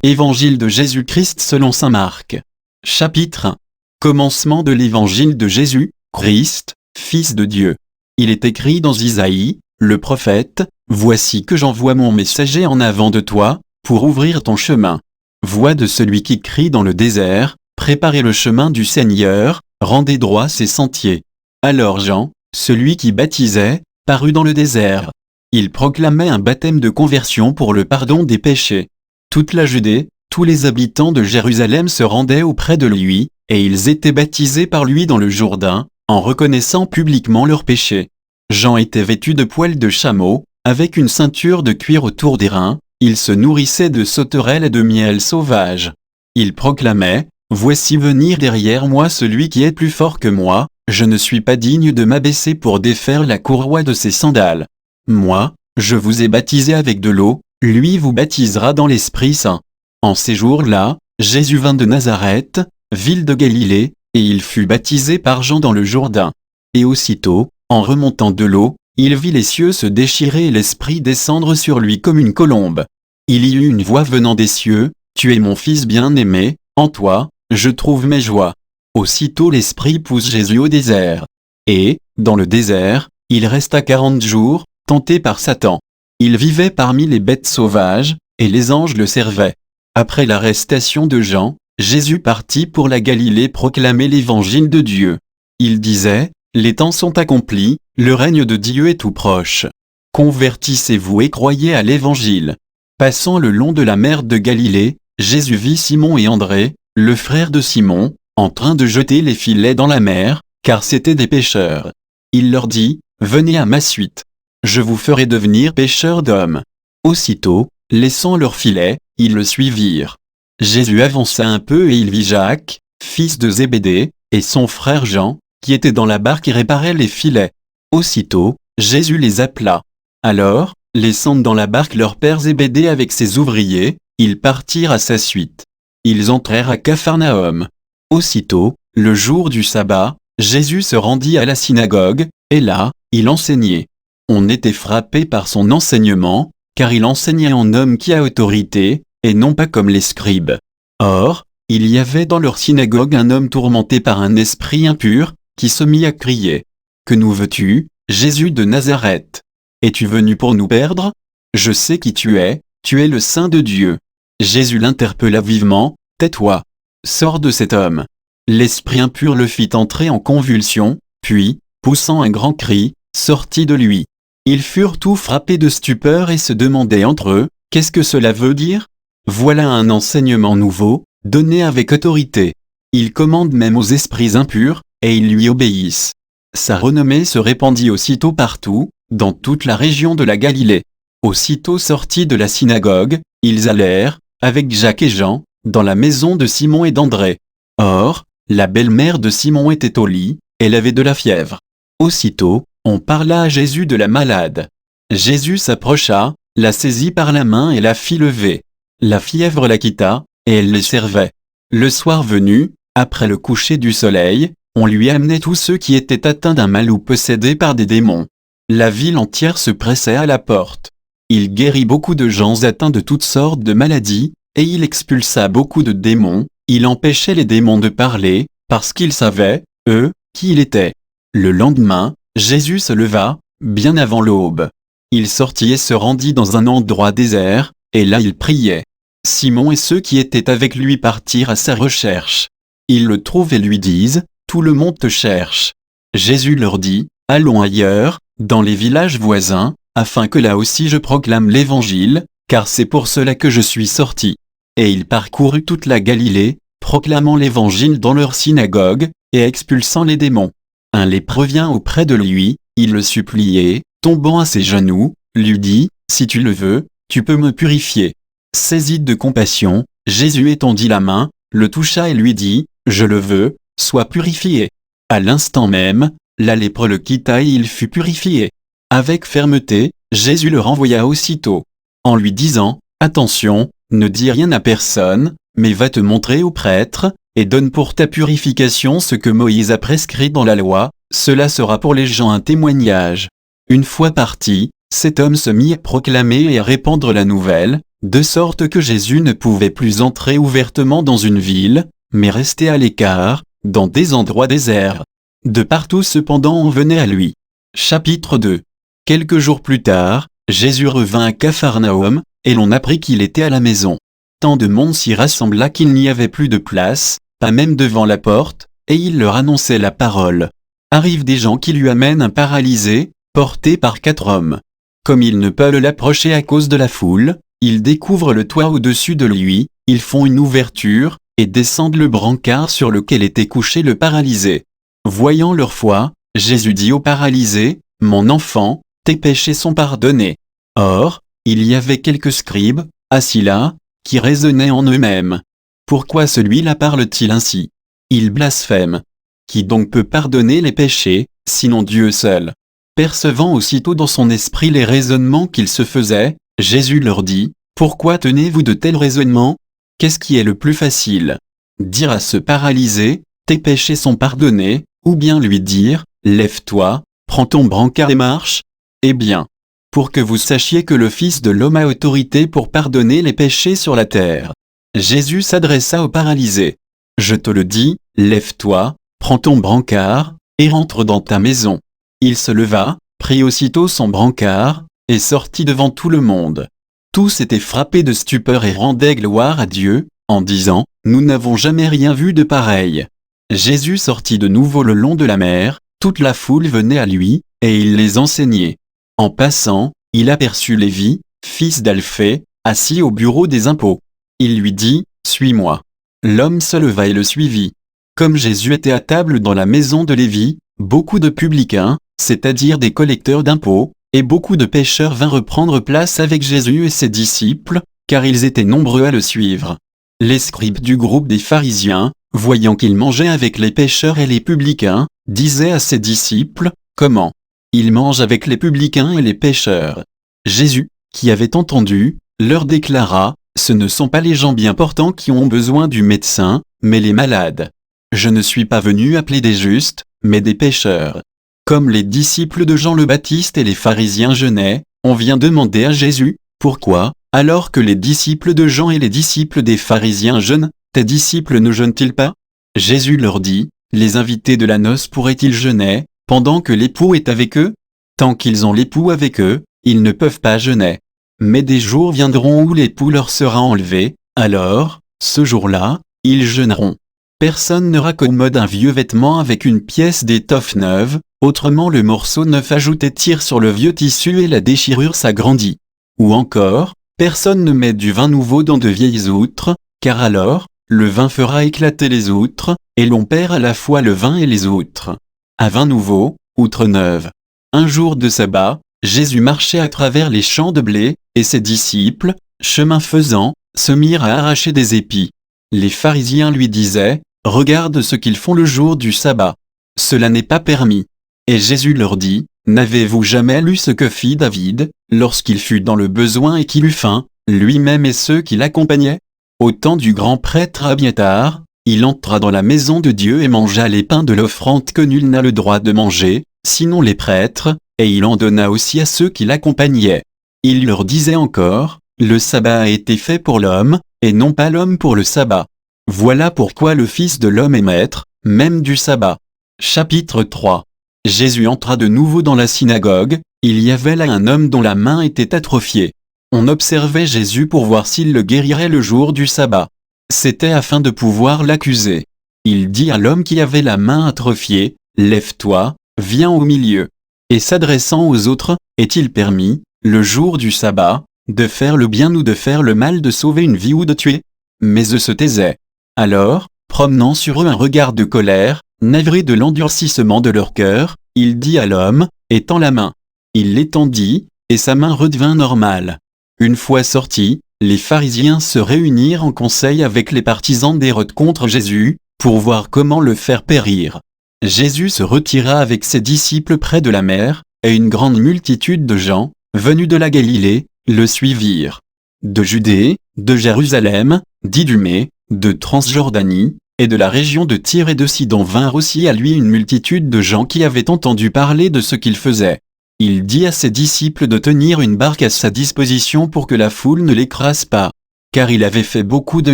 Évangile de Jésus-Christ selon saint Marc. Chapitre 1. Commencement de l'évangile de Jésus, Christ, Fils de Dieu. Il est écrit dans Isaïe, le prophète, « Voici que j'envoie mon messager en avant de toi, pour ouvrir ton chemin. Voix de celui qui crie dans le désert, préparez le chemin du Seigneur, rendez droit ses sentiers. » Alors Jean, celui qui baptisait, parut dans le désert. Il proclamait un baptême de conversion pour le pardon des péchés. Toute la Judée, tous les habitants de Jérusalem se rendaient auprès de lui, et ils étaient baptisés par lui dans le Jourdain, en reconnaissant publiquement leurs péchés. Jean était vêtu de poils de chameau, avec une ceinture de cuir autour des reins, il se nourrissait de sauterelles et de miel sauvage. Il proclamait, « Voici venir derrière moi celui qui est plus fort que moi, je ne suis pas digne de m'abaisser pour défaire la courroie de ses sandales. Moi, je vous ai baptisé avec de l'eau, lui vous baptisera dans l'Esprit Saint. » En ces jours-là, Jésus vint de Nazareth, ville de Galilée, et il fut baptisé par Jean dans le Jourdain. Et aussitôt, en remontant de l'eau, il vit les cieux se déchirer et l'Esprit descendre sur lui comme une colombe. Il y eut une voix venant des cieux, « Tu es mon Fils bien-aimé, en toi, je trouve mes joies. » Aussitôt l'Esprit pousse Jésus au désert. Et, dans le désert, il resta 40 jours, tenté par Satan. Il vivait parmi les bêtes sauvages, et les anges le servaient. Après l'arrestation de Jean, Jésus partit pour la Galilée proclamer l'évangile de Dieu. Il disait, « Les temps sont accomplis, le règne de Dieu est tout proche. Convertissez-vous et croyez à l'évangile. » Passant le long de la mer de Galilée, Jésus vit Simon et André, le frère de Simon, en train de jeter les filets dans la mer, car c'étaient des pêcheurs. Il leur dit, « Venez à ma suite. Je vous ferai devenir pêcheurs d'hommes. » Aussitôt, laissant leurs filets, ils le suivirent. Jésus avança un peu et il vit Jacques, fils de Zébédée, et son frère Jean, qui étaient dans la barque et réparaient les filets. Aussitôt, Jésus les appela. Alors, laissant dans la barque leur père Zébédée avec ses ouvriers, ils partirent à sa suite. Ils entrèrent à Capharnaüm. Aussitôt, le jour du sabbat, Jésus se rendit à la synagogue, et là, il enseignait. On était frappé par son enseignement, car il enseignait en homme qui a autorité, et non pas comme les scribes. Or, il y avait dans leur synagogue un homme tourmenté par un esprit impur, qui se mit à crier. « Que nous veux-tu, Jésus de Nazareth? Es-tu venu pour nous perdre? Je sais qui tu es le Saint de Dieu. » Jésus l'interpella vivement, « Tais-toi. Sors de cet homme. » L'esprit impur le fit entrer en convulsion, puis, poussant un grand cri, sortit de lui. Ils furent tous frappés de stupeur et se demandaient entre eux, « Qu'est-ce que cela veut dire? Voilà un enseignement nouveau, donné avec autorité. Il commande même aux esprits impurs, et ils lui obéissent. » Sa renommée se répandit aussitôt partout, dans toute la région de la Galilée. Aussitôt sortis de la synagogue, ils allèrent, avec Jacques et Jean, dans la maison de Simon et d'André. Or, la belle-mère de Simon était au lit, elle avait de la fièvre. Aussitôt, on parla à Jésus de la malade. Jésus s'approcha, la saisit par la main et la fit lever. La fièvre la quitta, et elle les servait. Le soir venu, après le coucher du soleil, on lui amenait tous ceux qui étaient atteints d'un mal ou possédés par des démons. La ville entière se pressait à la porte. Il guérit beaucoup de gens atteints de toutes sortes de maladies, et il expulsa beaucoup de démons, il empêchait les démons de parler, parce qu'ils savaient, eux, qui il était. Le lendemain, Jésus se leva, bien avant l'aube. Il sortit et se rendit dans un endroit désert, et là il priait. Simon et ceux qui étaient avec lui partirent à sa recherche. Ils le trouvent et lui disent, « Tout le monde te cherche. » Jésus leur dit, « Allons ailleurs, dans les villages voisins, afin que là aussi je proclame l'Évangile, car c'est pour cela que je suis sorti. » Et il parcourut toute la Galilée, proclamant l'Évangile dans leur synagogue, et expulsant les démons. Un lépreux vint auprès de lui, il le suppliait, tombant à ses genoux, lui dit, « Si tu le veux, tu peux me purifier. » Saisi de compassion, Jésus étendit la main, le toucha et lui dit, « Je le veux, sois purifié. » À l'instant même, la lèpre le quitta et il fut purifié. Avec fermeté, Jésus le renvoya aussitôt, en lui disant, « Attention, ne dis rien à personne, mais va te montrer au prêtre, et donne pour ta purification ce que Moïse a prescrit dans la loi, cela sera pour les gens un témoignage. » Une fois parti, cet homme se mit à proclamer et à répandre la nouvelle, de sorte que Jésus ne pouvait plus entrer ouvertement dans une ville, mais restait à l'écart, dans des endroits déserts. De partout cependant on venait à lui. Chapitre 2. Quelques jours plus tard, Jésus revint à Capharnaüm, et l'on apprit qu'il était à la maison. Tant de monde s'y rassembla qu'il n'y avait plus de place, pas même devant la porte, et il leur annonçait la parole. Arrivent des gens qui lui amènent un paralysé, porté par 4 hommes. Comme ils ne peuvent l'approcher à cause de la foule, ils découvrent le toit au-dessus de lui, ils font une ouverture, et descendent le brancard sur lequel était couché le paralysé. Voyant leur foi, Jésus dit au paralysé, « Mon enfant, tes péchés sont pardonnés. » Or, il y avait quelques scribes, assis là, qui raisonnaient en eux-mêmes. Pourquoi celui-là parle-t-il ainsi? Il blasphème. Qui donc peut pardonner les péchés, sinon Dieu seul? Percevant aussitôt dans son esprit les raisonnements qu'il se faisait, Jésus leur dit, « Pourquoi tenez-vous de tels raisonnements? Qu'est-ce qui est le plus facile? Dire à ce paralysé, « Tes péchés sont pardonnés », ou bien lui dire, « Lève-toi, prends ton brancard et marche ». Eh bien, pour que vous sachiez que le Fils de l'homme a autorité pour pardonner les péchés sur la terre. Jésus s'adressa au paralysé. « Je te le dis, lève-toi, prends ton brancard, et rentre dans ta maison. » Il se leva, prit aussitôt son brancard, et sortit devant tout le monde. Tous étaient frappés de stupeur et rendaient gloire à Dieu, en disant, « Nous n'avons jamais rien vu de pareil. » Jésus sortit de nouveau le long de la mer, toute la foule venait à lui, et il les enseignait. En passant, il aperçut Lévi, fils d'Alphée, assis au bureau des impôts. Il lui dit, « Suis-moi. » L'homme se leva et le suivit. Comme Jésus était à table dans la maison de Lévi, beaucoup de publicains, c'est-à-dire des collecteurs d'impôts, et beaucoup de pécheurs vinrent prendre place avec Jésus et ses disciples, car ils étaient nombreux à le suivre. Les scribes du groupe des pharisiens, voyant qu'il mangeait avec les pécheurs et les publicains, disaient à ses disciples, « Comment? Il mange avec les publicains et les pécheurs. » Jésus, qui avait entendu, leur déclara, « Ce ne sont pas les gens bien portants qui ont besoin du médecin, mais les malades. Je ne suis pas venu appeler des justes, mais des pécheurs. » Comme les disciples de Jean le Baptiste et les pharisiens jeûnaient, on vient demander à Jésus, « Pourquoi, alors que les disciples de Jean et les disciples des pharisiens jeûnent, tes disciples ne jeûnent-ils pas ?» Jésus leur dit, « Les invités de la noce pourraient-ils jeûner, pendant que l'époux est avec eux? Tant qu'ils ont l'époux avec eux, ils ne peuvent pas jeûner. Mais des jours viendront où l'époux leur sera enlevé, alors, ce jour-là, ils jeûneront. Personne ne raccommode un vieux vêtement avec une pièce d'étoffe neuve, autrement le morceau neuf ajouté tire sur le vieux tissu et la déchirure s'agrandit. Ou encore, personne ne met du vin nouveau dans de vieilles outres, car alors, le vin fera éclater les outres, et l'on perd à la fois le vin et les outres. À vin nouveau, outre neuve. » Un jour de sabbat, Jésus marchait à travers les champs de blé, et ses disciples, chemin faisant, se mirent à arracher des épis. Les pharisiens lui disaient, « Regarde ce qu'ils font le jour du sabbat. Cela n'est pas permis. » Et Jésus leur dit, « N'avez-vous jamais lu ce que fit David, lorsqu'il fut dans le besoin et qu'il eut faim, lui-même et ceux qui l'accompagnaient? Au temps du grand prêtre Abiathar, il entra dans la maison de Dieu et mangea les pains de l'offrande que nul n'a le droit de manger, sinon les prêtres, et il en donna aussi à ceux qui l'accompagnaient. Il leur disait encore, « Le sabbat a été fait pour l'homme, et non pas l'homme pour le sabbat. Voilà pourquoi le Fils de l'homme est maître, même du sabbat. » Chapitre 3. Jésus entra de nouveau dans la synagogue, il y avait là un homme dont la main était atrophiée. On observait Jésus pour voir s'il le guérirait le jour du sabbat. C'était afin de pouvoir l'accuser. Il dit à l'homme qui avait la main atrophiée, « Lève-toi, viens au milieu. » Et s'adressant aux autres, « Est-il permis, le jour du sabbat, de faire le bien ou de faire le mal, de sauver une vie ou de tuer ?» Mais eux se taisaient. Alors, promenant sur eux un regard de colère, navré de l'endurcissement de leur cœur, il dit à l'homme, « Étends la main. » Il l'étendit, et sa main redevint normale. Une fois sortis, les pharisiens se réunirent en conseil avec les partisans d'Hérode contre Jésus, pour voir comment le faire périr. Jésus se retira avec ses disciples près de la mer, et une grande multitude de gens, venus de la Galilée, le suivirent. De Judée, de Jérusalem, d'Idumée, de Transjordanie, et de la région de Tyr et de Sidon vinrent aussi à lui une multitude de gens qui avaient entendu parler de ce qu'il faisait. il dit à ses disciples de tenir une barque à sa disposition pour que la foule ne l'écrase pas. Car il avait fait beaucoup de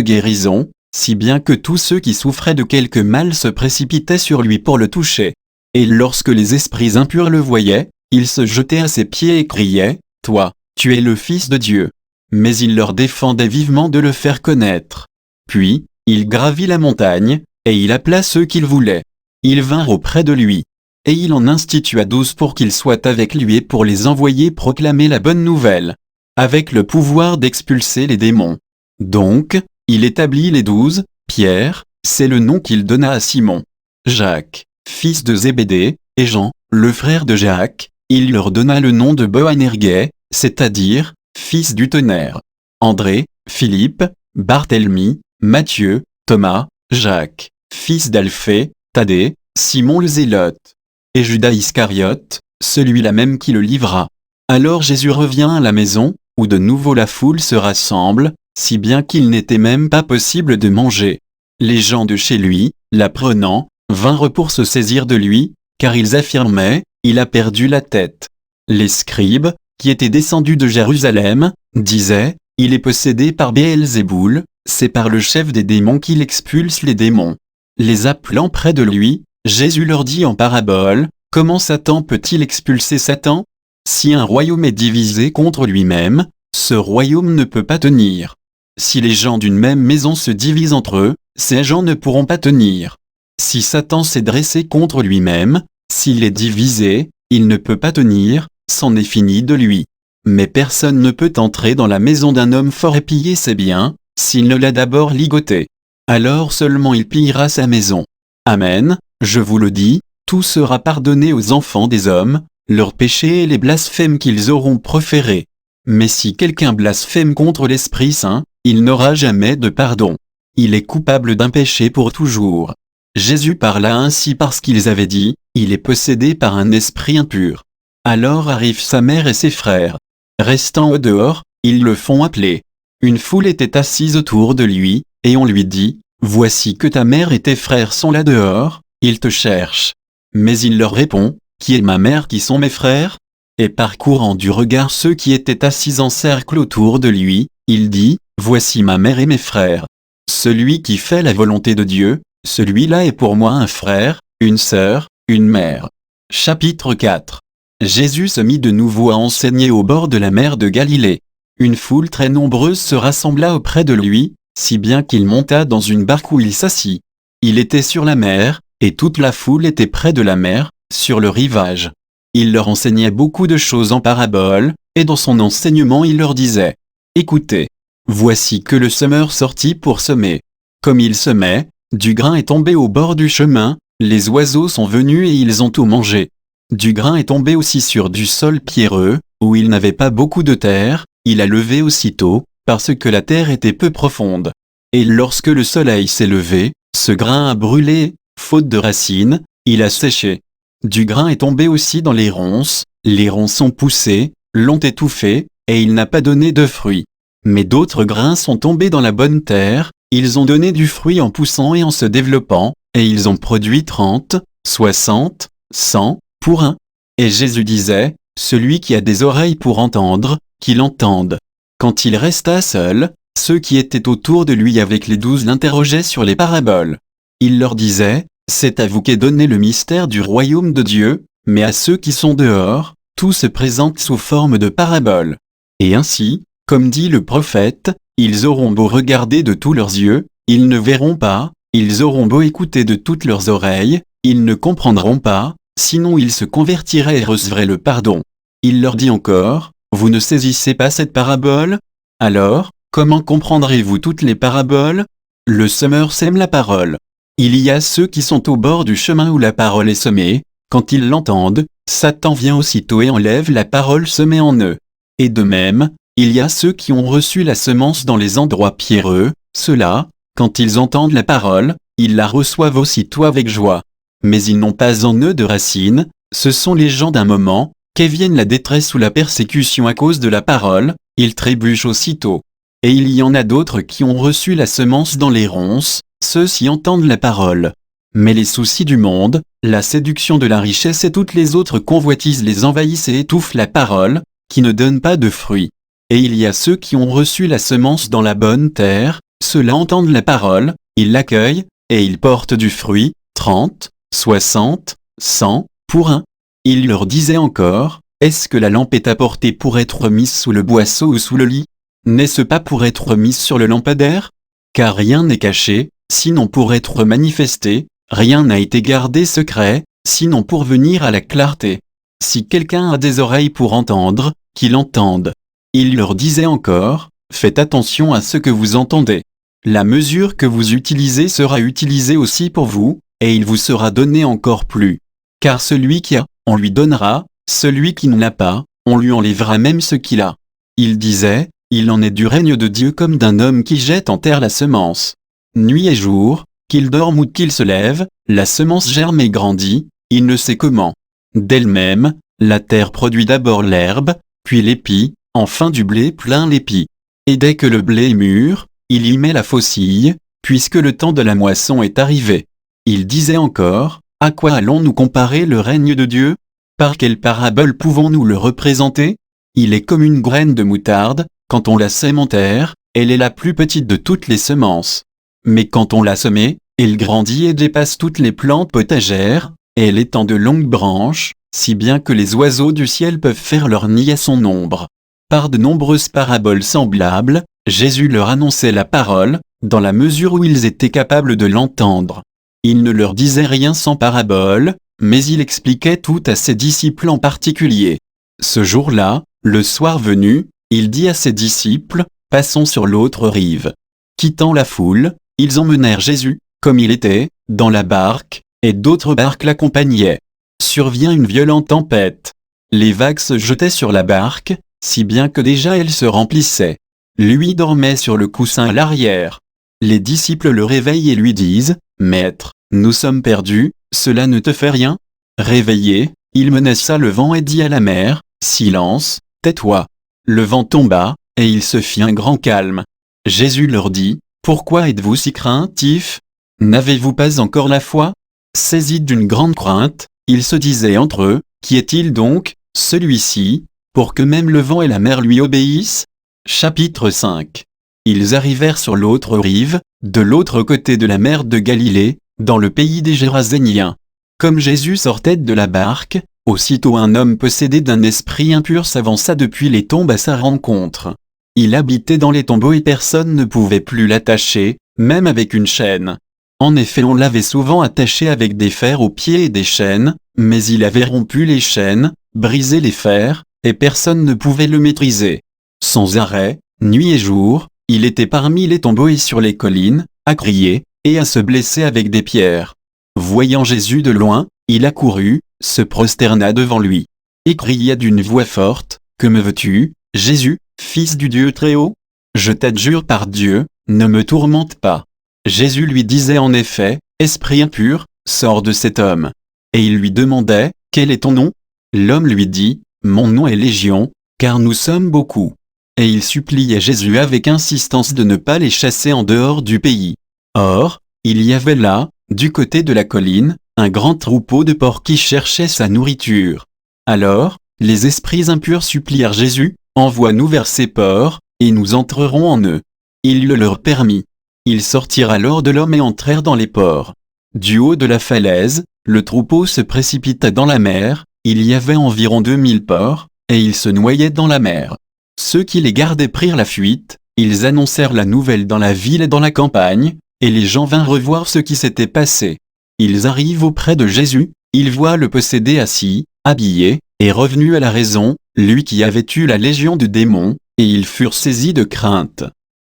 guérisons, si bien que tous ceux qui souffraient de quelque mal se précipitaient sur lui pour le toucher. Et lorsque les esprits impurs le voyaient, ils se jetaient à ses pieds et criaient, « Toi, tu es le Fils de Dieu. » Mais il leur défendait vivement de le faire connaître. Puis, il gravit la montagne, et il appela ceux qu'il voulait. Ils vinrent auprès de lui. Et il en institua 12 pour qu'ils soient avec lui et pour les envoyer proclamer la bonne nouvelle, avec le pouvoir d'expulser les démons. Donc, il établit les 12, Pierre, c'est le nom qu'il donna à Simon, Jacques, fils de Zébédée, et Jean, le frère de Jacques, il leur donna le nom de Boanerges, c'est-à-dire, fils du tonnerre. André, Philippe, Barthélemy, Matthieu, Thomas, Jacques, fils d'Alphée, Thaddée, Simon le Zélote, et Judas Iscariote, celui-là même qui le livra. Alors Jésus revient à la maison, où de nouveau la foule se rassemble, si bien qu'il n'était même pas possible de manger. Les gens de chez lui, l'apprenant, vinrent pour se saisir de lui, car ils affirmaient, il a perdu la tête. Les scribes, qui étaient descendus de Jérusalem, disaient, il est possédé par Béelzéboul, c'est par le chef des démons qu'il expulse les démons. Les appelant près de lui, Jésus leur dit en parabole, comment Satan peut-il expulser Satan? Si un royaume est divisé contre lui-même, ce royaume ne peut pas tenir. Si les gens d'une même maison se divisent entre eux, ces gens ne pourront pas tenir. Si Satan s'est dressé contre lui-même, s'il est divisé, il ne peut pas tenir, c'en est fini de lui. Mais personne ne peut entrer dans la maison d'un homme fort et piller ses biens, s'il ne l'a d'abord ligoté. Alors seulement il pillera sa maison. Amen, je vous le dis, tout sera pardonné aux enfants des hommes, leurs péchés et les blasphèmes qu'ils auront proférés. Mais si quelqu'un blasphème contre l'Esprit Saint, il n'aura jamais de pardon. Il est coupable d'un péché pour toujours. Jésus parla ainsi parce qu'ils avaient dit, il est possédé par un esprit impur. Alors arrivent sa mère et ses frères. Restant au dehors, ils le font appeler. Une foule était assise autour de lui, et on lui dit, voici que ta mère et tes frères sont là dehors, ils te cherchent. Mais il leur répond, qui est ma mère, qui sont mes frères? Et parcourant du regard ceux qui étaient assis en cercle autour de lui, il dit, voici ma mère et mes frères. Celui qui fait la volonté de Dieu, celui-là est pour moi un frère, une sœur, une mère. Chapitre 4. Jésus se mit de nouveau à enseigner au bord de la mer de Galilée. Une foule très nombreuse se rassembla auprès de lui, si bien qu'il monta dans une barque où il s'assit. Il était sur la mer, et toute la foule était près de la mer, sur le rivage. Il leur enseignait beaucoup de choses en paraboles, et dans son enseignement il leur disait, « Écoutez, voici que le semeur sortit pour semer. Comme il semait, du grain est tombé au bord du chemin, les oiseaux sont venus et ils ont tout mangé. Du grain est tombé aussi sur du sol pierreux, où il n'avait pas beaucoup de terre, il a levé aussitôt, parce que la terre était peu profonde. Et lorsque le soleil s'est levé, ce grain a brûlé, faute de racines, il a séché. Du grain est tombé aussi dans les ronces ont poussé, l'ont étouffé, et il n'a pas donné de fruits. Mais d'autres grains sont tombés dans la bonne terre, ils ont donné du fruit en poussant et en se développant, et ils ont produit 30, 60, 100, pour un. Et Jésus disait, celui qui a des oreilles pour entendre, qu'il entende. Quand il resta seul, ceux qui étaient autour de lui avec les 12 l'interrogeaient sur les paraboles. Il leur disait, c'est à vous qu'est donné le mystère du royaume de Dieu, mais à ceux qui sont dehors, tout se présente sous forme de paraboles. Et ainsi, comme dit le prophète, ils auront beau regarder de tous leurs yeux, ils ne verront pas, ils auront beau écouter de toutes leurs oreilles, ils ne comprendront pas, sinon ils se convertiraient et recevraient le pardon. Il leur dit encore, vous ne saisissez pas cette parabole? Alors, comment comprendrez-vous toutes les paraboles? Le semeur sème la parole. Il y a ceux qui sont au bord du chemin où la parole est semée, quand ils l'entendent, Satan vient aussitôt et enlève la parole semée en eux. Et de même, il y a ceux qui ont reçu la semence dans les endroits pierreux, ceux-là, quand ils entendent la parole, ils la reçoivent aussitôt avec joie. Mais ils n'ont pas en eux de racines, ce sont les gens d'un moment, qu'est vienne la détresse ou la persécution à cause de la parole, ils trébuchent aussitôt. Et il y en a d'autres qui ont reçu la semence dans les ronces, ceux-ci entendent la parole. Mais les soucis du monde, la séduction de la richesse et toutes les autres convoitises les envahissent et étouffent la parole, qui ne donne pas de fruits. Et il y a ceux qui ont reçu la semence dans la bonne terre, ceux-là entendent la parole, ils l'accueillent, et ils portent du fruit, 30, 60, 100, pour un. Il leur disait encore, est-ce que la lampe est apportée pour être mise sous le boisseau ou sous le lit? N'est-ce pas pour être mise sur le lampadaire? Car rien n'est caché, sinon pour être manifesté, rien n'a été gardé secret, sinon pour venir à la clarté. Si quelqu'un a des oreilles pour entendre, qu'il entende. Il leur disait encore, faites attention à ce que vous entendez. La mesure que vous utilisez sera utilisée aussi pour vous, et il vous sera donné encore plus. Car celui qui a, on lui donnera, celui qui n'en a pas, on lui enlèvera même ce qu'il a. Il disait, il en est du règne de Dieu comme d'un homme qui jette en terre la semence. Nuit et jour, qu'il dorme ou qu'il se lève, la semence germe et grandit, il ne sait comment. D'elle-même, la terre produit d'abord l'herbe, puis l'épi, enfin du blé plein l'épi. Et dès que le blé est mûr, il y met la faucille, puisque le temps de la moisson est arrivé. Il disait encore, à quoi allons-nous comparer le règne de Dieu? Par quelle parabole pouvons-nous le représenter? Il est comme une graine de moutarde, quand on la sème en terre, elle est la plus petite de toutes les semences. Mais quand on l'a semée, elle grandit et dépasse toutes les plantes potagères, et elle étend de longues branches, si bien que les oiseaux du ciel peuvent faire leur nid à son ombre. Par de nombreuses paraboles semblables, Jésus leur annonçait la parole, dans la mesure où ils étaient capables de l'entendre. Il ne leur disait rien sans parabole, mais il expliquait tout à ses disciples en particulier. Ce jour-là, le soir venu, il dit à ses disciples, « Passons sur l'autre rive. » Quittant la foule, ils emmenèrent Jésus, comme il était, dans la barque, et d'autres barques l'accompagnaient. Survient une violente tempête. Les vagues se jetaient sur la barque, si bien que déjà elle se remplissait. Lui dormait sur le coussin à l'arrière. Les disciples le réveillent et lui disent, « Maître, nous sommes perdus, cela ne te fait rien ?» Réveillé, il menaça le vent et dit à la mer, « Silence, tais-toi !» Le vent tomba, et il se fit un grand calme. Jésus leur dit, « Pourquoi êtes-vous si craintifs? N'avez-vous pas encore la foi ?» Saisis d'une grande crainte, ils se disaient entre eux, « Qui est-il donc, celui-ci, pour que même le vent et la mer lui obéissent ?» Chapitre 5. Ils arrivèrent sur l'autre rive, de l'autre côté de la mer de Galilée, dans le pays des Géraséniens. Comme Jésus sortait de la barque, aussitôt un homme possédé d'un esprit impur s'avança depuis les tombes à sa rencontre. Il habitait dans les tombeaux et personne ne pouvait plus l'attacher, même avec une chaîne. En effet, on l'avait souvent attaché avec des fers aux pieds et des chaînes, mais il avait rompu les chaînes, brisé les fers, et personne ne pouvait le maîtriser. Sans arrêt, nuit et jour, il était parmi les tombeaux et sur les collines, à crier, et à se blesser avec des pierres. Voyant Jésus de loin, il accourut, se prosterna devant lui, et cria d'une voix forte, « Que me veux-tu, Jésus, Fils du Dieu Très-Haut? Je t'adjure par Dieu, ne me tourmente pas. » Jésus lui disait en effet, « Esprit impur, sors de cet homme. » Et il lui demandait, « Quel est ton nom ?» L'homme lui dit, « Mon nom est Légion, car nous sommes beaucoup. » Et il suppliait Jésus avec insistance de ne pas les chasser en dehors du pays. Or, il y avait là, du côté de la colline, un grand troupeau de porcs qui cherchait sa nourriture. Alors, les esprits impurs supplièrent Jésus, « Envoie-nous vers ces porcs, et nous entrerons en eux. » Il le leur permit. Ils sortirent alors de l'homme et entrèrent dans les porcs. Du haut de la falaise, le troupeau se précipita dans la mer, il y avait environ 2000 porcs, et ils se noyaient dans la mer. Ceux qui les gardaient prirent la fuite, ils annoncèrent la nouvelle dans la ville et dans la campagne, et les gens vinrent revoir ce qui s'était passé. Ils arrivent auprès de Jésus, ils voient le possédé assis, habillé, et revenu à la raison, lui qui avait eu la légion de démons, et ils furent saisis de crainte.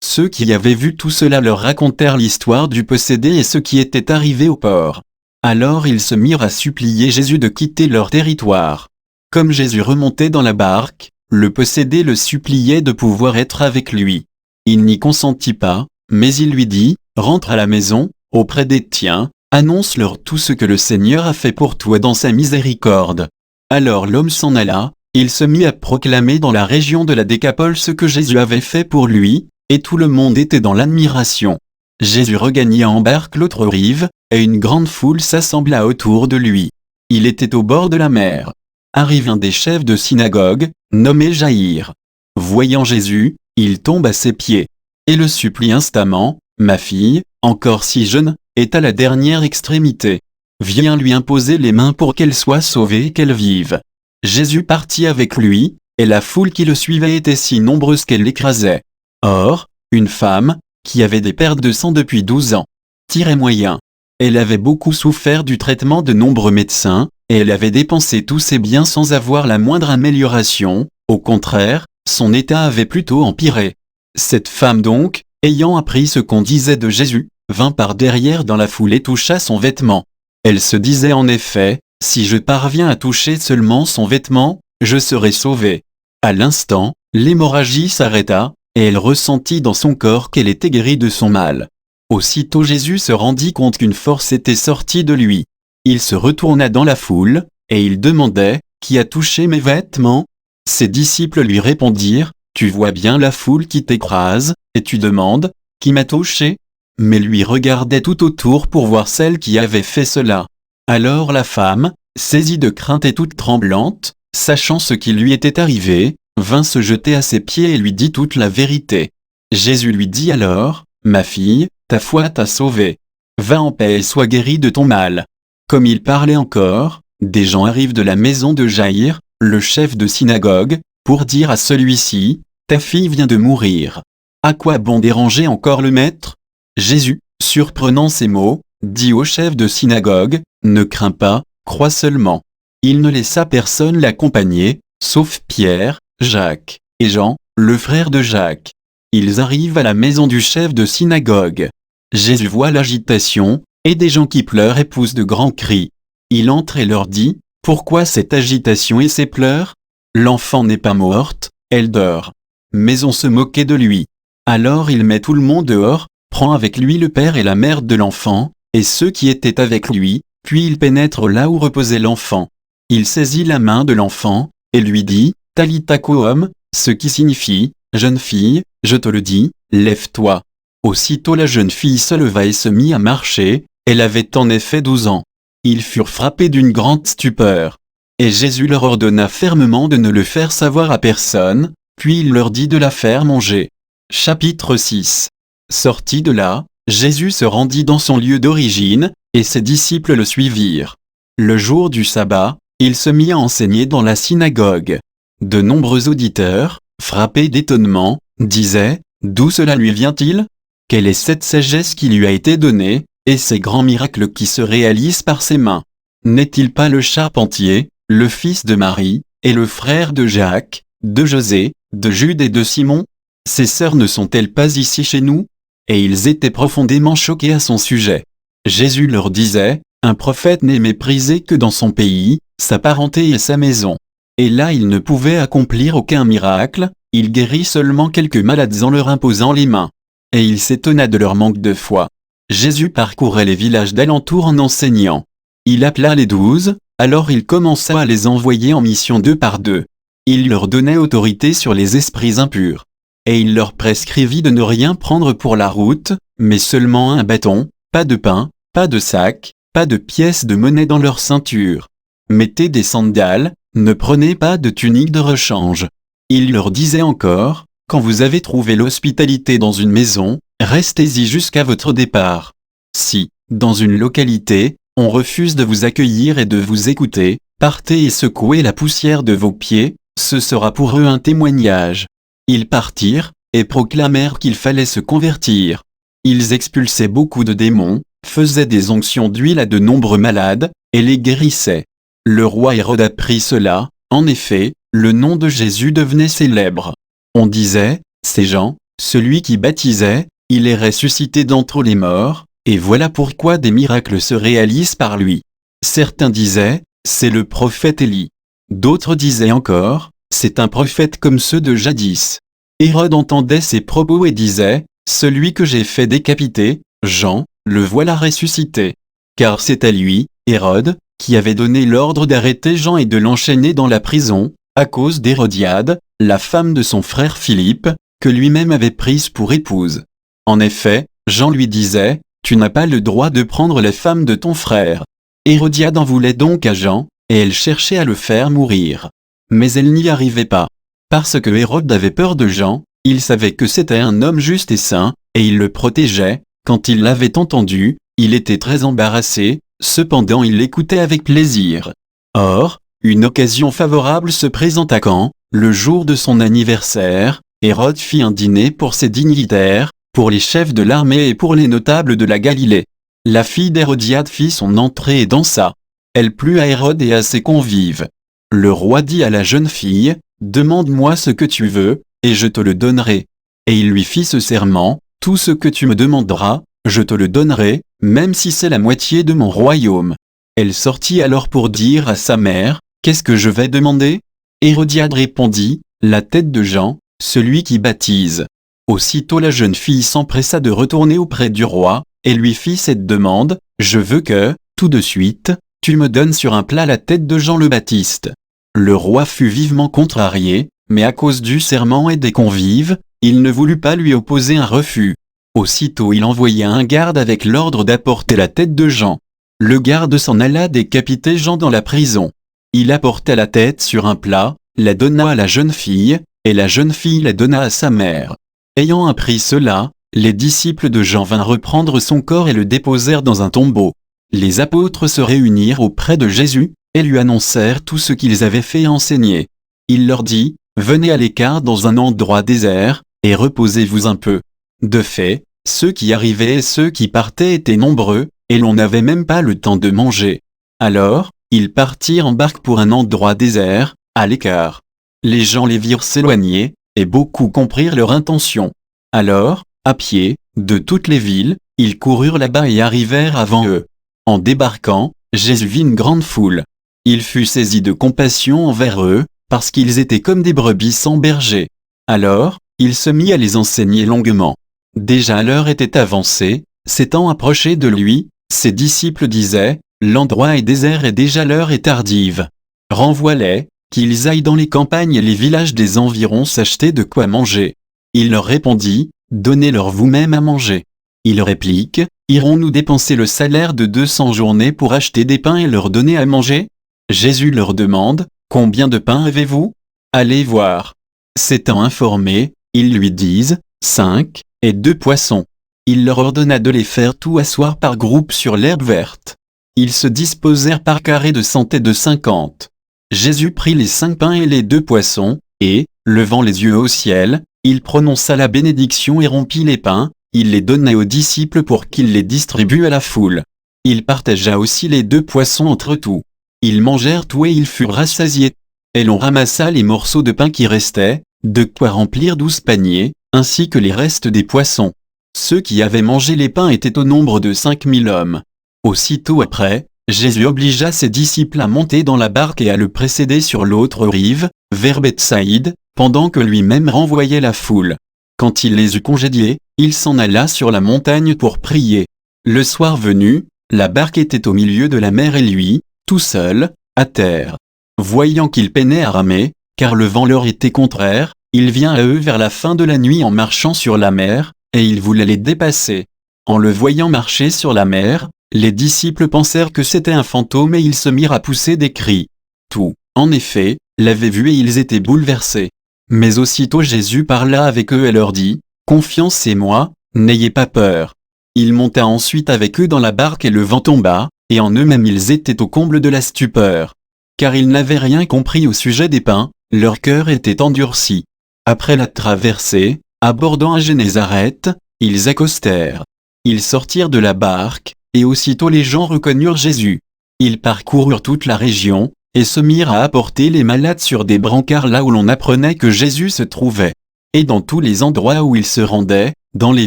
Ceux qui avaient vu tout cela leur racontèrent l'histoire du possédé et ce qui était arrivé au porc. Alors ils se mirent à supplier Jésus de quitter leur territoire. Comme Jésus remontait dans la barque, le possédé le suppliait de pouvoir être avec lui. Il n'y consentit pas, mais il lui dit, « Rentre à la maison, auprès des tiens, annonce-leur tout ce que le Seigneur a fait pour toi dans sa miséricorde. » Alors l'homme s'en alla, il se mit à proclamer dans la région de la Décapole ce que Jésus avait fait pour lui, et tout le monde était dans l'admiration. Jésus regagna en barque l'autre rive, et une grande foule s'assembla autour de lui. Il était au bord de la mer. Arrive un des chefs de synagogue, nommé Jaïr. Voyant Jésus, il tombe à ses pieds et le supplie instamment, « Ma fille, encore si jeune, est à la dernière extrémité. Viens lui imposer les mains pour qu'elle soit sauvée et qu'elle vive. » Jésus partit avec lui, et la foule qui le suivait était si nombreuse qu'elle l'écrasait. Or, une femme, qui avait des pertes de sang depuis 12 ans, tirait moyen. Elle avait beaucoup souffert du traitement de nombreux médecins, et elle avait dépensé tous ses biens sans avoir la moindre amélioration. Au contraire, son état avait plutôt empiré. Cette femme donc, ayant appris ce qu'on disait de Jésus, vint par derrière dans la foule et toucha son vêtement. Elle se disait en effet, « Si je parviens à toucher seulement son vêtement, je serai sauvée. » À l'instant, l'hémorragie s'arrêta, et elle ressentit dans son corps qu'elle était guérie de son mal. Aussitôt Jésus se rendit compte qu'une force était sortie de lui. Il se retourna dans la foule, et il demandait, « Qui a touché mes vêtements ?» Ses disciples lui répondirent, « Tu vois bien la foule qui t'écrase, et tu demandes, « Qui m'a touché ?» Mais lui regardait tout autour pour voir celle qui avait fait cela. Alors la femme, saisie de crainte et toute tremblante, sachant ce qui lui était arrivé, vint se jeter à ses pieds et lui dit toute la vérité. Jésus lui dit alors, « Ma fille, ta foi t'a sauvée. Va en paix et sois guérie de ton mal. » Comme il parlait encore, des gens arrivent de la maison de Jaïr, le chef de synagogue, pour dire à celui-ci, « Ta fille vient de mourir. À quoi bon déranger encore le maître ?» Jésus, surprenant ces mots, dit au chef de synagogue, « Ne crains pas, crois seulement. » Il ne laissa personne l'accompagner, sauf Pierre, Jacques et Jean, le frère de Jacques. Ils arrivent à la maison du chef de synagogue. Jésus voit l'agitation, et des gens qui pleurent et poussent de grands cris. Il entre et leur dit, « Pourquoi cette agitation et ces pleurs? L'enfant n'est pas morte, elle dort. » Mais on se moquait de lui. Alors il met tout le monde dehors, prend avec lui le père et la mère de l'enfant, et ceux qui étaient avec lui, puis il pénètre là où reposait l'enfant. Il saisit la main de l'enfant, et lui dit, « Talitha koum », ce qui signifie, « Jeune fille, je te le dis, lève-toi. » Aussitôt la jeune fille se leva et se mit à marcher, elle avait en effet 12 ans. Ils furent frappés d'une grande stupeur. Et Jésus leur ordonna fermement de ne le faire savoir à personne, puis il leur dit de la faire manger. Chapitre 6. Sorti de là, Jésus se rendit dans son lieu d'origine, et ses disciples le suivirent. Le jour du sabbat, il se mit à enseigner dans la synagogue. De nombreux auditeurs, frappés d'étonnement, disaient, « D'où cela lui vient-il? Quelle est cette sagesse qui lui a été donnée, et ces grands miracles qui se réalisent par ses mains? N'est-il pas le charpentier, le fils de Marie, et le frère de Jacques, de José, de Jude et de Simon? Ses sœurs ne sont-elles pas ici chez nous ?» Et ils étaient profondément choqués à son sujet. Jésus leur disait, « Un prophète n'est méprisé que dans son pays, sa parenté et sa maison. » Et là il ne pouvait accomplir aucun miracle, il guérit seulement quelques malades en leur imposant les mains. Et il s'étonna de leur manque de foi. Jésus parcourait les villages d'alentour en enseignant. Il appela les 12, alors il commença à les envoyer en mission 2 par 2. Il leur donnait autorité sur les esprits impurs. Et il leur prescrivit de ne rien prendre pour la route, mais seulement un bâton, pas de pain, pas de sac, pas de pièces de monnaie dans leur ceinture. Mettez des sandales, ne prenez pas de tunique de rechange. Il leur disait encore, quand vous avez trouvé l'hospitalité dans une maison, restez-y jusqu'à votre départ. Si, dans une localité, on refuse de vous accueillir et de vous écouter, partez et secouez la poussière de vos pieds, ce sera pour eux un témoignage. Ils partirent, et proclamèrent qu'il fallait se convertir. Ils expulsaient beaucoup de démons, faisaient des onctions d'huile à de nombreux malades, et les guérissaient. Le roi Hérode apprit cela, en effet, le nom de Jésus devenait célèbre. On disait, c'est Jean, celui qui baptisait, il est ressuscité d'entre les morts, et voilà pourquoi des miracles se réalisent par lui. Certains disaient, c'est le prophète Élie. D'autres disaient encore, c'est un prophète comme ceux de jadis. Hérode entendait ces propos et disait, celui que j'ai fait décapiter, Jean, le voilà ressuscité. Car c'est à lui, Hérode, qui avait donné l'ordre d'arrêter Jean et de l'enchaîner dans la prison, à cause d'Hérodiade, la femme de son frère Philippe, que lui-même avait prise pour épouse. En effet, Jean lui disait, tu n'as pas le droit de prendre la femme de ton frère. Hérodiade en voulait donc à Jean, et elle cherchait à le faire mourir. Mais elle n'y arrivait pas. Parce que Hérode avait peur de Jean, il savait que c'était un homme juste et saint, et il le protégeait. Quand il l'avait entendu, il était très embarrassé, cependant il l'écoutait avec plaisir. Or, une occasion favorable se présenta quand, le jour de son anniversaire, Hérode fit un dîner pour ses dignitaires, pour les chefs de l'armée et pour les notables de la Galilée. La fille d'Hérodiade fit son entrée et dansa. Elle plut à Hérode et à ses convives. Le roi dit à la jeune fille, « Demande-moi ce que tu veux, et je te le donnerai. » Et il lui fit ce serment, « Tout ce que tu me demanderas, je te le donnerai, même si c'est la moitié de mon royaume. » Elle sortit alors pour dire à sa mère, « Qu'est-ce que je vais demander ?» Hérodiade répondit, « La tête de Jean, celui qui baptise. » Aussitôt la jeune fille s'empressa de retourner auprès du roi, et lui fit cette demande, « Je veux que, tout de suite, tu me donnes sur un plat la tête de Jean le Baptiste. » Le roi fut vivement contrarié, mais à cause du serment et des convives, il ne voulut pas lui opposer un refus. Aussitôt il envoya un garde avec l'ordre d'apporter la tête de Jean. Le garde s'en alla décapiter Jean dans la prison. Il apporta la tête sur un plat, la donna à la jeune fille, et la jeune fille la donna à sa mère. Ayant appris cela, les disciples de Jean vinrent reprendre son corps et le déposèrent dans un tombeau. Les apôtres se réunirent auprès de Jésus, et lui annoncèrent tout ce qu'ils avaient fait et enseigné. Il leur dit, « Venez à l'écart dans un endroit désert, et reposez-vous un peu. » De fait, ceux qui arrivaient et ceux qui partaient étaient nombreux, et l'on n'avait même pas le temps de manger. Alors, ils partirent en barque pour un endroit désert, à l'écart. Les gens les virent s'éloigner, et beaucoup comprirent leur intention. Alors, à pied, de toutes les villes, ils coururent là-bas et arrivèrent avant eux. En débarquant, Jésus vit une grande foule. Il fut saisi de compassion envers eux, parce qu'ils étaient comme des brebis sans berger. Alors, il se mit à les enseigner longuement. Déjà l'heure était avancée, s'étant approché de lui, ses disciples disaient, « L'endroit est désert et déjà l'heure est tardive. Renvoie-les, qu'ils aillent dans les campagnes et les villages des environs s'acheter de quoi manger. » Il leur répondit, « Donnez-leur vous-même à manger. » Ils répliquent, « Irons-nous dépenser le salaire de 200 journées pour acheter des pains et leur donner à manger ?» Jésus leur demande, « Combien de pains avez-vous ? Allez voir. » S'étant informés, ils lui disent, « 5, et 2 poissons. » Il leur ordonna de les faire tout asseoir par groupes sur l'herbe verte. Ils se disposèrent par carrés de 100 et de 50. Jésus prit les 5 pains et les 2 poissons, et, levant les yeux au ciel, il prononça la bénédiction et rompit les pains, il les donna aux disciples pour qu'ils les distribuent à la foule. Il partagea aussi les 2 poissons entre tous. Ils mangèrent tout et ils furent rassasiés. Et l'on ramassa les morceaux de pain qui restaient, de quoi remplir 12 paniers, ainsi que les restes des poissons. Ceux qui avaient mangé les pains étaient au nombre de 5000 hommes. Aussitôt après, Jésus obligea ses disciples à monter dans la barque et à le précéder sur l'autre rive, vers Bethsaïde, pendant que lui-même renvoyait la foule. Quand il les eut congédiés, il s'en alla sur la montagne pour prier. Le soir venu, la barque était au milieu de la mer et lui, tout seul, à terre. Voyant qu'il peinait à ramer, car le vent leur était contraire, il vient à eux vers la fin de la nuit en marchant sur la mer, et il voulait les dépasser. En le voyant marcher sur la mer, les disciples pensèrent que c'était un fantôme et ils se mirent à pousser des cris. Tous, en effet, l'avaient vu et ils étaient bouleversés. Mais aussitôt Jésus parla avec eux et leur dit, « Confiance c'est moi, n'ayez pas peur. » Il monta ensuite avec eux dans la barque et le vent tomba, et en eux-mêmes ils étaient au comble de la stupeur. Car ils n'avaient rien compris au sujet des pains, leur cœur était endurci. Après la traversée, abordant à Génézareth, ils accostèrent. Ils sortirent de la barque, et aussitôt les gens reconnurent Jésus. Ils parcoururent toute la région, et se mirent à apporter les malades sur des brancards là où l'on apprenait que Jésus se trouvait. Et dans tous les endroits où ils se rendaient, dans les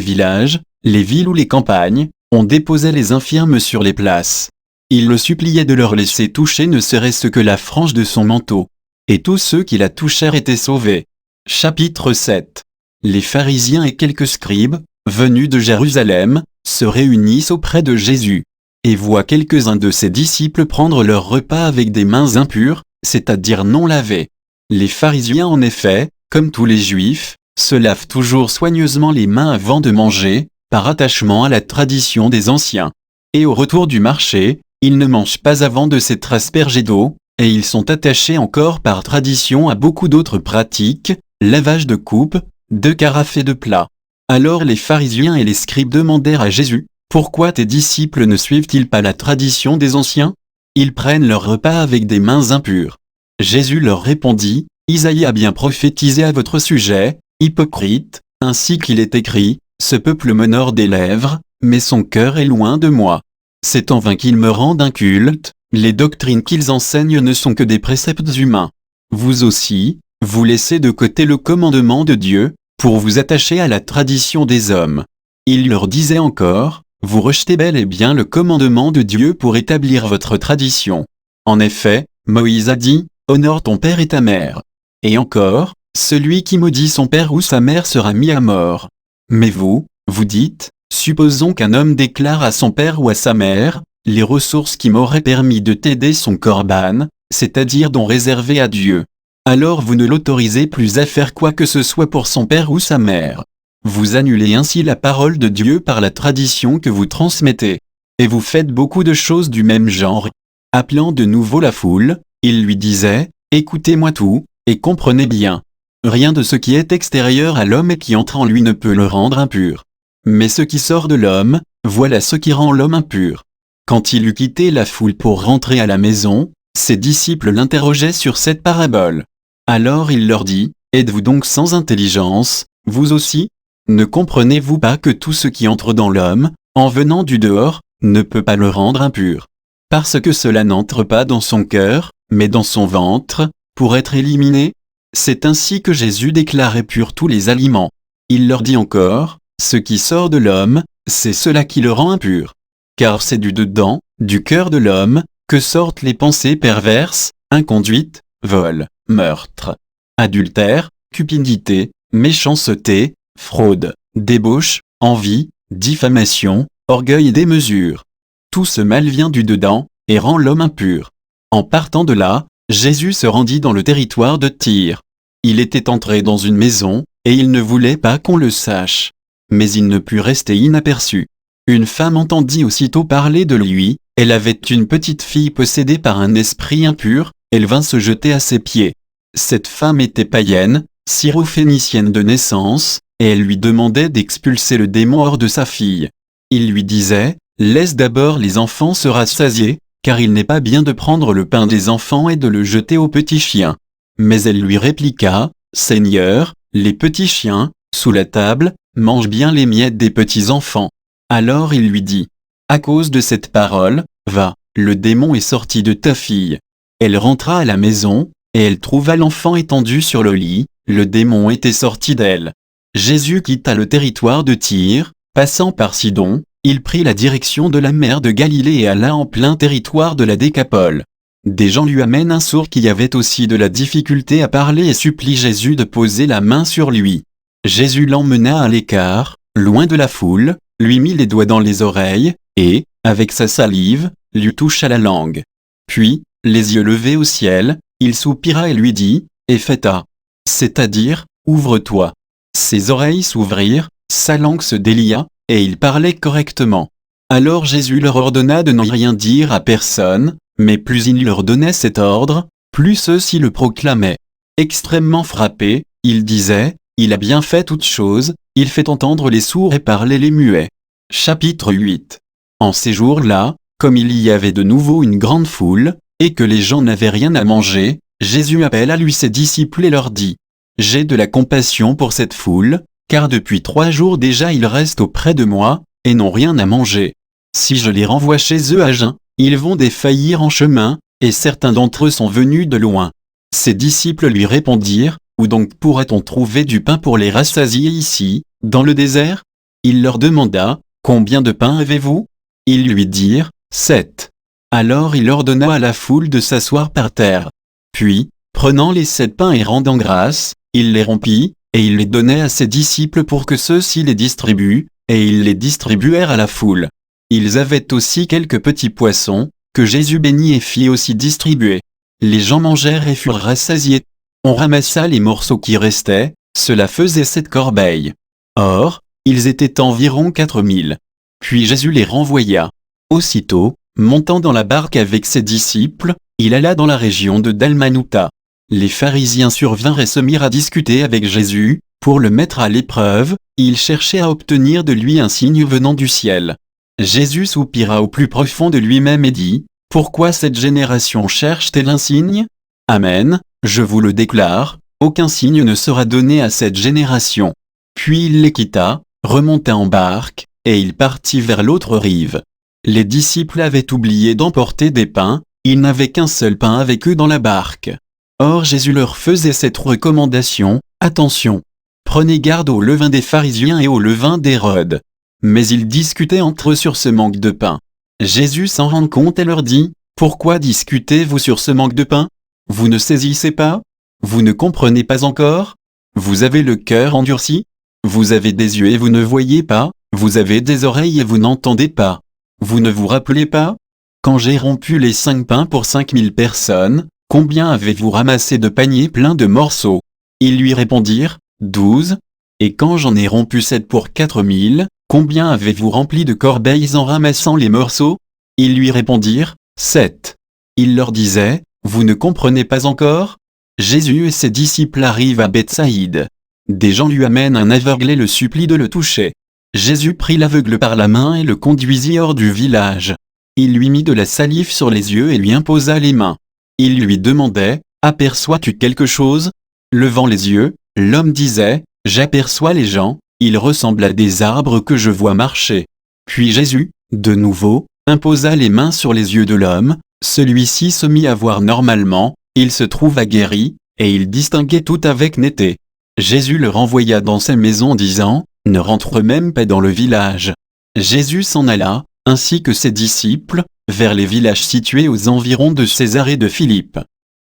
villages, les villes ou les campagnes, on déposait les infirmes sur les places. Ils le suppliaient de leur laisser toucher ne serait-ce que la frange de son manteau. Et tous ceux qui la touchèrent étaient sauvés. Chapitre 7. Les pharisiens et quelques scribes, venus de Jérusalem, se réunissent auprès de Jésus, et voient quelques-uns de ses disciples prendre leur repas avec des mains impures, c'est-à-dire non lavées. Les pharisiens en effet, comme tous les juifs, se lavent toujours soigneusement les mains avant de manger, par attachement à la tradition des anciens. Et au retour du marché, ils ne mangent pas avant de s'être aspergés d'eau, et ils sont attachés encore par tradition à beaucoup d'autres pratiques, lavage de coupes, de carafes et de plats. Alors les pharisiens et les scribes demandèrent à Jésus, « Pourquoi tes disciples ne suivent-ils pas la tradition des anciens? Ils prennent leur repas avec des mains impures. » Jésus leur répondit, « Isaïe a bien prophétisé à votre sujet, hypocrite, ainsi qu'il est écrit, « Ce peuple m'honore des lèvres, mais son cœur est loin de moi. C'est en vain qu'ils me rendent inculte, les doctrines qu'ils enseignent ne sont que des préceptes humains. Vous aussi, vous laissez de côté le commandement de Dieu, pour vous attacher à la tradition des hommes. » Il leur disait encore, « Vous rejetez bel et bien le commandement de Dieu pour établir votre tradition. En effet, Moïse a dit, « Honore ton père et ta mère. » Et encore, « Celui qui maudit son père ou sa mère sera mis à mort. » Mais vous, vous dites, « Supposons qu'un homme déclare à son père ou à sa mère, « Les ressources qui m'auraient permis de t'aider sont corban, c'est-à-dire dons réservés à Dieu. » Alors vous ne l'autorisez plus à faire quoi que ce soit pour son père ou sa mère. Vous annulez ainsi la parole de Dieu par la tradition que vous transmettez. Et vous faites beaucoup de choses du même genre. Appelant de nouveau la foule, il lui disait, « Écoutez-moi tout, et comprenez bien. Rien de ce qui est extérieur à l'homme et qui entre en lui ne peut le rendre impur. Mais ce qui sort de l'homme, voilà ce qui rend l'homme impur. » Quand il eut quitté la foule pour rentrer à la maison, ses disciples l'interrogeaient sur cette parabole. Alors il leur dit, « Êtes-vous donc sans intelligence, vous aussi? Ne comprenez-vous pas que tout ce qui entre dans l'homme, en venant du dehors, ne peut pas le rendre impur? Parce que cela n'entre pas dans son cœur, mais dans son ventre, pour être éliminé? C'est ainsi que Jésus déclarait purs tous les aliments. » Il leur dit encore, « Ce qui sort de l'homme, c'est cela qui le rend impur. Car c'est du dedans, du cœur de l'homme, que sortent les pensées perverses, inconduite, vol, meurtre, adultère, cupidité, méchanceté, fraude, débauche, envie, diffamation, orgueil et démesure. Tout ce mal vient du dedans, et rend l'homme impur. » En partant de là, Jésus se rendit dans le territoire de Tyr. Il était entré dans une maison, et il ne voulait pas qu'on le sache. Mais il ne put rester inaperçu. Une femme entendit aussitôt parler de lui, elle avait une petite fille possédée par un esprit impur, elle vint se jeter à ses pieds. Cette femme était païenne, syrophénicienne de naissance, et elle lui demandait d'expulser le démon hors de sa fille. Il lui disait, « Laisse d'abord les enfants se rassasier, car il n'est pas bien de prendre le pain des enfants et de le jeter aux petits chiens. » Mais elle lui répliqua, « Seigneur, les petits chiens, sous la table, mangent bien les miettes des petits enfants. » Alors il lui dit, « À cause de cette parole, va, le démon est sorti de ta fille. » Elle rentra à la maison, et elle trouva l'enfant étendu sur le lit, le démon était sorti d'elle. Jésus quitta le territoire de Tyr, passant par Sidon, il prit la direction de la mer de Galilée et alla en plein territoire de la Décapole. Des gens lui amènent un sourd qui avait aussi de la difficulté à parler et supplie Jésus de poser la main sur lui. Jésus l'emmena à l'écart, loin de la foule, lui mit les doigts dans les oreilles, et, avec sa salive, lui toucha la langue. Puis, les yeux levés au ciel, il soupira et lui dit, « Ephphatha », c'est-à-dire, « Ouvre-toi ». Ses oreilles s'ouvrirent, sa langue se délia, et il parlait correctement. Alors Jésus leur ordonna de n'en rien dire à personne, mais plus il leur donnait cet ordre, plus ceux-ci le proclamaient. Extrêmement frappé, il disait, « Il a bien fait toutes choses, il fait entendre les sourds et parler les muets. » Chapitre 8. En ces jours-là, comme il y avait de nouveau une grande foule, et que les gens n'avaient rien à manger, Jésus appela à lui ses disciples et leur dit, « J'ai de la compassion pour cette foule, car depuis 3 jours déjà ils restent auprès de moi, et n'ont rien à manger. Si je les renvoie chez eux à jeun, ils vont défaillir en chemin, et certains d'entre eux sont venus de loin. » Ses disciples lui répondirent, « Où donc pourrait-on trouver du pain pour les rassasier ici, dans le désert ?» Il leur demanda, « Combien de pain avez-vous » Ils lui dirent, « 7. » Alors il ordonna à la foule de s'asseoir par terre. Puis, prenant les 7 pains et rendant grâce, il les rompit, et il les donnait à ses disciples pour que ceux-ci les distribuent, et ils les distribuèrent à la foule. Ils avaient aussi quelques petits poissons, que Jésus bénit et fit aussi distribuer. Les gens mangèrent et furent rassasiés. On ramassa les morceaux qui restaient, cela faisait 7 corbeilles. Or, Ils étaient environ 4000. Puis Jésus les renvoya. Aussitôt, montant dans la barque avec ses disciples, il alla dans la région de Dalmanouta. Les pharisiens survinrent et se mirent à discuter avec Jésus. Pour le mettre à l'épreuve, ils cherchaient à obtenir de lui un signe venant du ciel. Jésus soupira au plus profond de lui-même et dit, « Pourquoi cette génération cherche-t-elle un signe ? Amen, je vous le déclare, aucun signe ne sera donné à cette génération. » Puis il les quitta, remonta en barque, et il partit vers l'autre rive. Les disciples avaient oublié d'emporter des pains, ils n'avaient qu'un seul pain avec eux dans la barque. Or Jésus leur faisait cette recommandation, « Attention, prenez garde au levain des pharisiens et au levain d'Hérode. » Mais ils discutaient entre eux sur ce manque de pain. Jésus s'en rend compte et leur dit, « Pourquoi discutez-vous sur ce manque de pain ? Vous ne saisissez pas ? Vous ne comprenez pas encore ? Vous avez le cœur endurci ? Vous avez des yeux et vous ne voyez pas ? Vous avez des oreilles et vous n'entendez pas ? Vous ne vous rappelez pas ? Quand j'ai rompu les 5 pains pour 5000 personnes, combien avez-vous ramassé de paniers pleins de morceaux ? Ils lui répondirent, 12. Et quand j'en ai rompu 7 pour 4000, combien avez-vous rempli de corbeilles en ramassant les morceaux ? Ils lui répondirent, 7. Il leur disait, vous ne comprenez pas encore ? Jésus et ses disciples arrivent à Bethsaïde. Des gens lui amènent un aveugle et le supplient de le toucher. Jésus prit l'aveugle par la main et le conduisit hors du village. Il lui mit de la salive sur les yeux et lui imposa les mains. Il lui demandait, aperçois-tu quelque chose ? Levant les yeux, l'homme disait, j'aperçois les gens, ils ressemblent à des arbres que je vois marcher. Puis Jésus, de nouveau, imposa les mains sur les yeux de l'homme, celui-ci se mit à voir normalement, il se trouva guéri, et il distinguait tout avec netteté. Jésus le renvoya dans sa maison disant, ne rentre même pas dans le village. Jésus s'en alla, ainsi que ses disciples, vers les villages situés aux environs de César et de Philippe.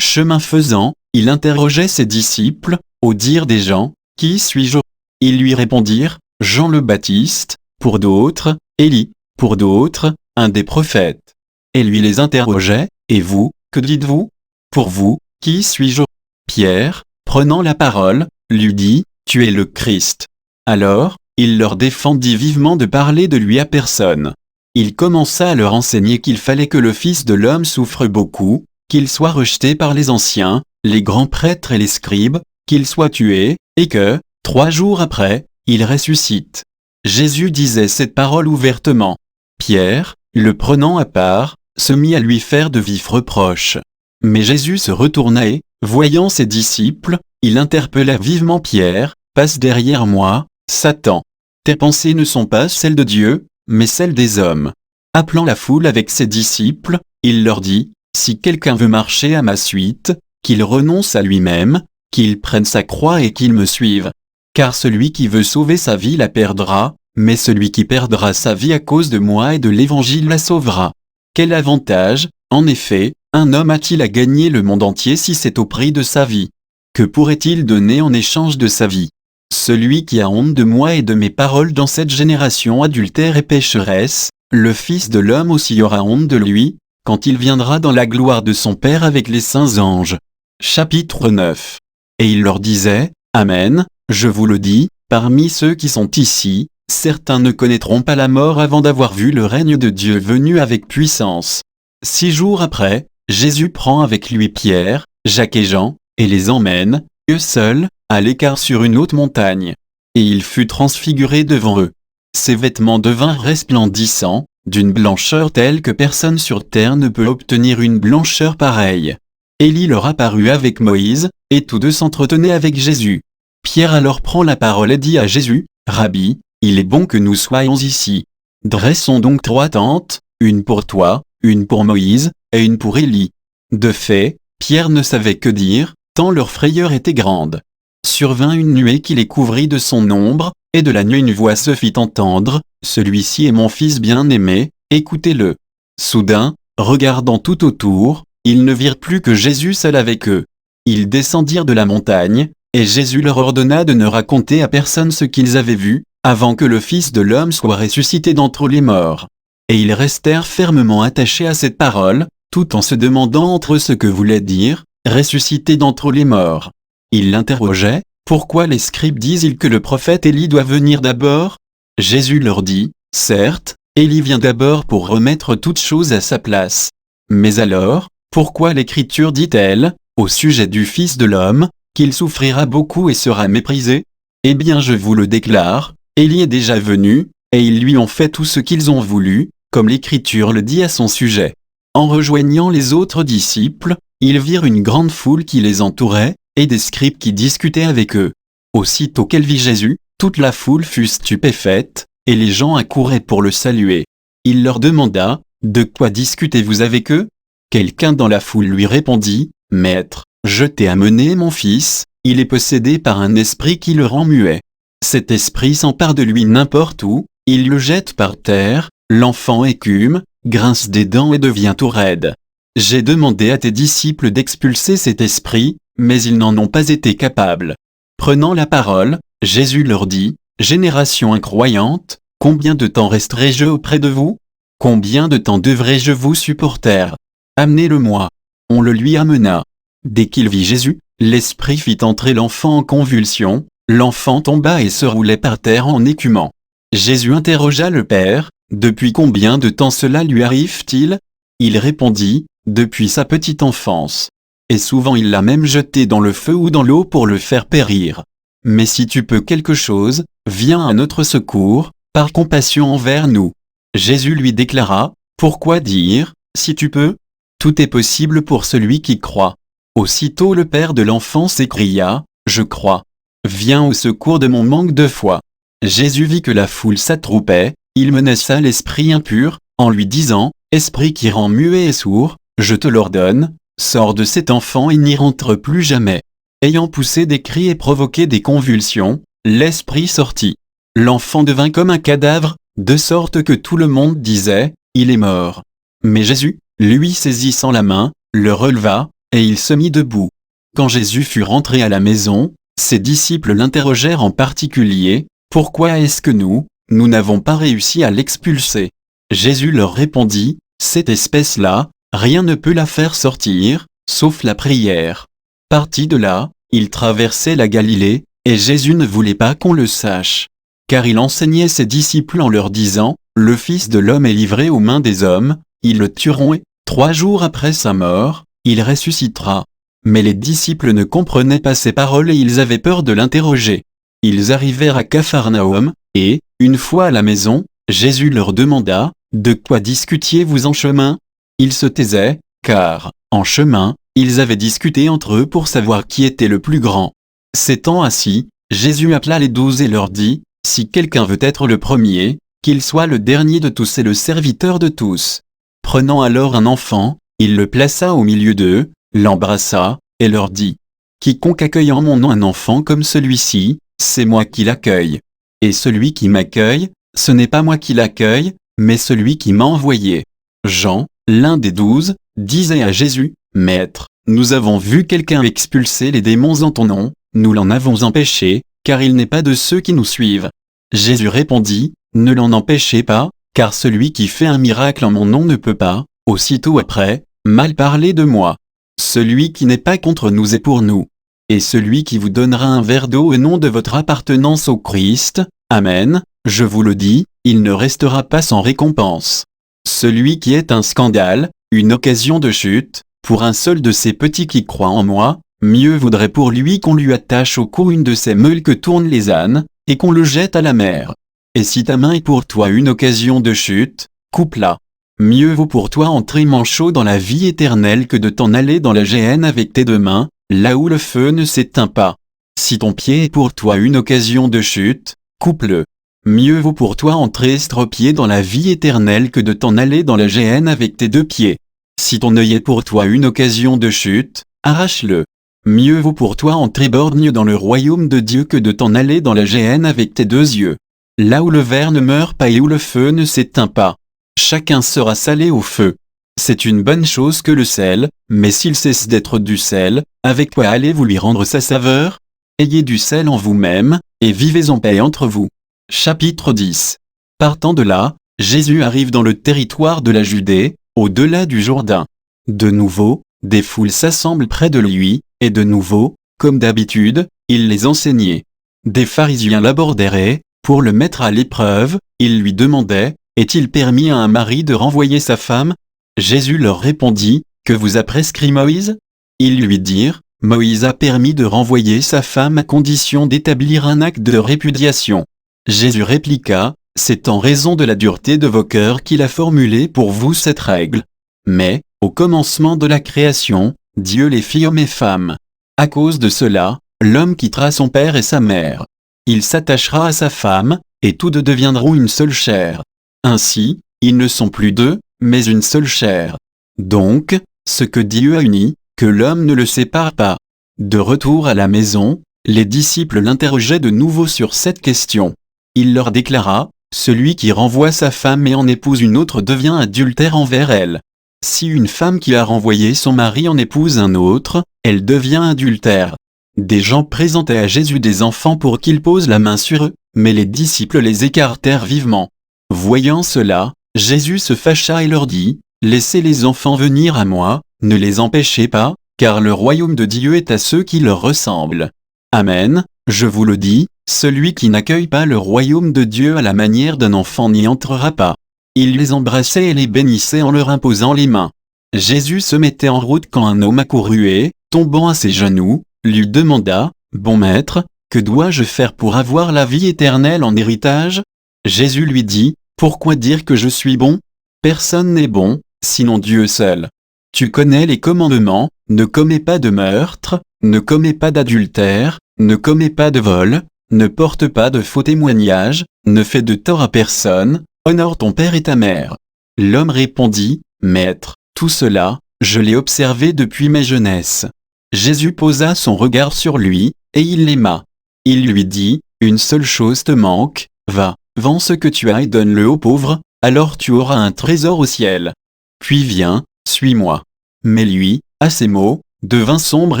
Chemin faisant, il interrogeait ses disciples, au dire des gens, qui suis-je ? Ils lui répondirent, Jean le Baptiste, pour d'autres, Élie, pour d'autres, un des prophètes. Et lui les interrogeait, et vous, que dites-vous ? Pour vous, qui suis-je ? Pierre, prenant la parole, lui dit, tu es le Christ. Alors, il leur défendit vivement de parler de lui à personne. Il commença à leur enseigner qu'il fallait que le Fils de l'homme souffre beaucoup, qu'il soit rejeté par les anciens, les grands prêtres et les scribes, qu'il soit tué, et que, 3 jours après, il ressuscite. Jésus disait cette parole ouvertement. Pierre, le prenant à part, se mit à lui faire de vifs reproches. Mais Jésus se retourna et, voyant ses disciples, il interpella vivement Pierre, « Passe derrière moi, Satan. Tes pensées ne sont pas celles de Dieu, mais celles des hommes. » Appelant la foule avec ses disciples, il leur dit, « Si quelqu'un veut marcher à ma suite, qu'il renonce à lui-même, qu'il prenne sa croix et qu'il me suive. Car celui qui veut sauver sa vie la perdra, mais celui qui perdra sa vie à cause de moi et de l'Évangile la sauvera. Quel avantage, en effet, un homme a-t-il à gagner le monde entier si c'est au prix de sa vie ? Que pourrait-il donner en échange de sa vie ? Celui qui a honte de moi et de mes paroles dans cette génération adultère et pécheresse, le Fils de l'homme aussi aura honte de lui, quand il viendra dans la gloire de son Père avec les saints anges. » Chapitre 9. Et il leur disait, « Amen, je vous le dis, parmi ceux qui sont ici, certains ne connaîtront pas la mort avant d'avoir vu le règne de Dieu venu avec puissance. » 6 jours après, Jésus prend avec lui Pierre, Jacques et Jean, et les emmène, eux seuls, à l'écart sur une haute montagne. Et il fut transfiguré devant eux. Ses vêtements devinrent resplendissants, d'une blancheur telle que personne sur terre ne peut obtenir une blancheur pareille. Élie leur apparut avec Moïse, et tous deux s'entretenaient avec Jésus. Pierre alors prend la parole et dit à Jésus, « Rabbi, il est bon que nous soyons ici. Dressons donc 3 tentes, une pour toi, une pour Moïse, et une pour Élie. » De fait, Pierre ne savait que dire, tant leur frayeur était grande. Survint une nuée qui les couvrit de son ombre, et de la nuée une voix se fit entendre, « Celui-ci est mon fils bien-aimé, écoutez-le. » Soudain, regardant tout autour, ils ne virent plus que Jésus seul avec eux. Ils descendirent de la montagne, et Jésus leur ordonna de ne raconter à personne ce qu'ils avaient vu, avant que le Fils de l'homme soit ressuscité d'entre les morts. Et ils restèrent fermement attachés à cette parole, tout en se demandant entre eux ce que voulait dire, ressuscité d'entre les morts. Ils l'interrogeaient, pourquoi les scribes disent-ils que le prophète Élie doit venir d'abord ? Jésus leur dit, « Certes, Élie vient d'abord pour remettre toutes choses à sa place. Mais alors, pourquoi l'Écriture dit-elle, au sujet du Fils de l'homme, qu'il souffrira beaucoup et sera méprisé? Eh bien je vous le déclare, Élie est déjà venu, et ils lui ont fait tout ce qu'ils ont voulu, comme l'Écriture le dit à son sujet. » En rejoignant les autres disciples, ils virent une grande foule qui les entourait, et des scribes qui discutaient avec eux. Aussitôt qu'elle vit Jésus, toute la foule fut stupéfaite, et les gens accouraient pour le saluer. Il leur demanda, « De quoi discutez-vous avec eux ?» Quelqu'un dans la foule lui répondit, « Maître, je t'ai amené mon fils, il est possédé par un esprit qui le rend muet. Cet esprit s'empare de lui n'importe où, il le jette par terre, l'enfant écume, grince des dents et devient tout raide. J'ai demandé à tes disciples d'expulser cet esprit, mais ils n'en ont pas été capables. » Prenant la parole, Jésus leur dit, « Génération incroyante, combien de temps resterai-je auprès de vous? Combien de temps devrai-je vous supporter? Amenez-le-moi. » On le lui amena. Dès qu'il vit Jésus, l'esprit fit entrer l'enfant en convulsion, l'enfant tomba et se roulait par terre en écumant. Jésus interrogea le père, « Depuis combien de temps cela lui arrive-t-il » Il répondit, « Depuis sa petite enfance. Et souvent il l'a même jeté dans le feu ou dans l'eau pour le faire périr. Mais si tu peux quelque chose, viens à notre secours, par compassion envers nous. » Jésus lui déclara, « Pourquoi dire, si tu peux? Tout est possible pour celui qui croit. » Aussitôt le père de l'enfant s'écria, « Je crois. Viens au secours de mon manque de foi. » Jésus vit que la foule s'attroupait, il menaça l'esprit impur, en lui disant, « Esprit qui rend muet et sourd, je te l'ordonne, sors de cet enfant et n'y rentre plus jamais. » Ayant poussé des cris et provoqué des convulsions, l'esprit sortit. L'enfant devint comme un cadavre, de sorte que tout le monde disait, « Il est mort. » Mais Jésus, lui saisissant la main, le releva, et il se mit debout. Quand Jésus fut rentré à la maison, ses disciples l'interrogèrent en particulier, « Pourquoi est-ce que nous n'avons pas réussi à l'expulser ?» Jésus leur répondit, « Cette espèce-là, rien ne peut la faire sortir, sauf la prière. » Parti de là, il traversait la Galilée, et Jésus ne voulait pas qu'on le sache. Car il enseignait ses disciples en leur disant, « Le Fils de l'homme est livré aux mains des hommes, ils le tueront et, 3 jours après sa mort, il ressuscitera. » Mais les disciples ne comprenaient pas ces paroles et ils avaient peur de l'interroger. Ils arrivèrent à Capharnaüm, et, une fois à la maison, Jésus leur demanda, « De quoi discutiez-vous en chemin ?» Ils se taisaient, car, en chemin, ils avaient discuté entre eux pour savoir qui était le plus grand. S'étant assis, Jésus appela les 12 et leur dit, « Si quelqu'un veut être le premier, qu'il soit le dernier de tous et le serviteur de tous. » Prenant alors un enfant, il le plaça au milieu d'eux, l'embrassa, et leur dit, « Quiconque accueille en mon nom un enfant comme celui-ci, c'est moi qui l'accueille. Et celui qui m'accueille, ce n'est pas moi qui l'accueille, mais celui qui m'a envoyé. » Jean, l'un des 12, disait à Jésus, « Maître, nous avons vu quelqu'un expulser les démons en ton nom, nous l'en avons empêché, car il n'est pas de ceux qui nous suivent. » Jésus répondit, « Ne l'en empêchez pas, car celui qui fait un miracle en mon nom ne peut pas, aussitôt après, mal parler de moi. Celui qui n'est pas contre nous est pour nous. Et celui qui vous donnera un verre d'eau au nom de votre appartenance au Christ, Amen, je vous le dis, il ne restera pas sans récompense. Celui qui est un scandale, une occasion de chute, pour un seul de ces petits qui croient en moi, mieux vaudrait pour lui qu'on lui attache au cou une de ces meules que tournent les ânes, et qu'on le jette à la mer. Et si ta main est pour toi une occasion de chute, coupe-la. Mieux vaut pour toi entrer manchot dans la vie éternelle que de t'en aller dans la géhenne avec tes 2 mains, là où le feu ne s'éteint pas. Si ton pied est pour toi une occasion de chute, coupe-le. Mieux vaut pour toi entrer estropié dans la vie éternelle que de t'en aller dans la géhenne avec tes 2 pieds. Si ton œil est pour toi une occasion de chute, arrache-le. Mieux vaut pour toi entrer borgne dans le royaume de Dieu que de t'en aller dans la géhenne avec tes 2 yeux. Là où le ver ne meurt pas et où le feu ne s'éteint pas. Chacun sera salé au feu. C'est une bonne chose que le sel, mais s'il cesse d'être du sel, avec quoi allez-vous lui rendre sa saveur? Ayez du sel en vous-même, et vivez en paix entre vous. Chapitre 10. Partant de là, Jésus arrive dans le territoire de la Judée, au-delà du Jourdain. De nouveau, des foules s'assemblent près de lui, et de nouveau, comme d'habitude, il les enseignait. Des pharisiens l'abordèrent et, Pour le mettre à l'épreuve, ils lui demandaient, « Est-il permis à un mari de renvoyer sa femme ?» Jésus leur répondit, « Que vous a prescrit Moïse ?» Ils lui dirent, « Moïse a permis de renvoyer sa femme à condition d'établir un acte de répudiation. » Jésus répliqua, « C'est en raison de la dureté de vos cœurs qu'il a formulé pour vous cette règle. Mais, au commencement de la création, Dieu les fit hommes et femmes. À cause de cela, l'homme quittera son père et sa mère. Il s'attachera à sa femme, et tous deux deviendront une seule chair. Ainsi, ils ne sont plus deux, mais une seule chair. Donc, ce que Dieu a uni, que l'homme ne le sépare pas. » De retour à la maison, les disciples l'interrogeaient de nouveau sur cette question. Il leur déclara, « Celui qui renvoie sa femme et en épouse une autre devient adultère envers elle. Si une femme qui a renvoyé son mari en épouse un autre, elle devient adultère. » Des gens présentaient à Jésus des enfants pour qu'il pose la main sur eux, mais les disciples les écartèrent vivement. Voyant cela, Jésus se fâcha et leur dit, « Laissez les enfants venir à moi, ne les empêchez pas, car le royaume de Dieu est à ceux qui leur ressemblent. Amen, je vous le dis, celui qui n'accueille pas le royaume de Dieu à la manière d'un enfant n'y entrera pas. » Il les embrassait et les bénissait en leur imposant les mains. Jésus se mettait en route quand un homme accourut et, tombant à ses genoux, lui demanda, « Bon maître, que dois-je faire pour avoir la vie éternelle en héritage ?» Jésus lui dit, « Pourquoi dire que je suis bon ? Personne n'est bon, sinon Dieu seul. Tu connais les commandements, ne commets pas de meurtre, ne commets pas d'adultère, ne commets pas de vol, ne porte pas de faux témoignages, ne fais de tort à personne, honore ton père et ta mère. » L'homme répondit, « Maître, tout cela, je l'ai observé depuis ma jeunesse. » Jésus posa son regard sur lui, et il l'aima. Il lui dit, « Une seule chose te manque, va, vends ce que tu as et donne-le aux pauvres, alors tu auras un trésor au ciel. Puis viens, suis-moi. » Mais lui, à ces mots, devint sombre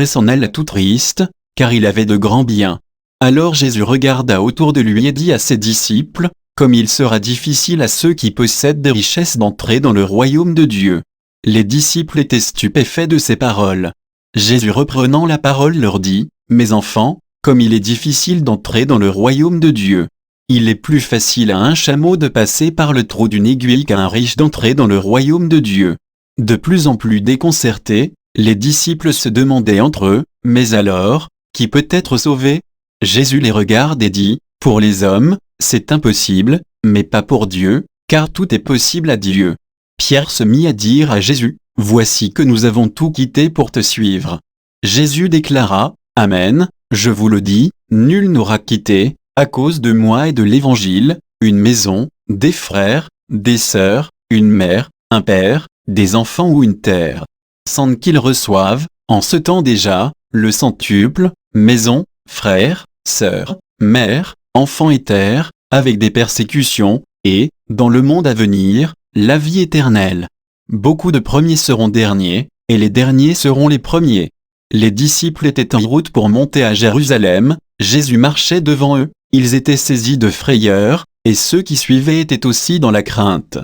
et s'en alla tout triste, car il avait de grands biens. Alors Jésus regarda autour de lui et dit à ses disciples, « Comme il sera difficile à ceux qui possèdent des richesses d'entrer dans le royaume de Dieu. » Les disciples étaient stupéfaits de ces paroles. Jésus reprenant la parole leur dit, « Mes enfants, comme il est difficile d'entrer dans le royaume de Dieu. Il est plus facile à un chameau de passer par le trou d'une aiguille qu'à un riche d'entrer dans le royaume de Dieu. » De plus en plus déconcertés, les disciples se demandaient entre eux, « Mais alors, qui peut être sauvé ?» Jésus les regarde et dit, « Pour les hommes, c'est impossible, mais pas pour Dieu, car tout est possible à Dieu. » Pierre se mit à dire à Jésus, « Voici que nous avons tout quitté pour te suivre. » Jésus déclara, « Amen, je vous le dis, nul n'aura quitté, à cause de moi et de l'Évangile, une maison, des frères, des sœurs, une mère, un père, des enfants ou une terre, sans qu'ils reçoivent, en ce temps déjà, le centuple, maison, frères, sœurs, mères, enfants et terre, avec des persécutions, et, dans le monde à venir, la vie éternelle. Beaucoup de premiers seront derniers, et les derniers seront les premiers. » Les disciples étaient en route pour monter à Jérusalem, Jésus marchait devant eux, ils étaient saisis de frayeur, et ceux qui suivaient étaient aussi dans la crainte.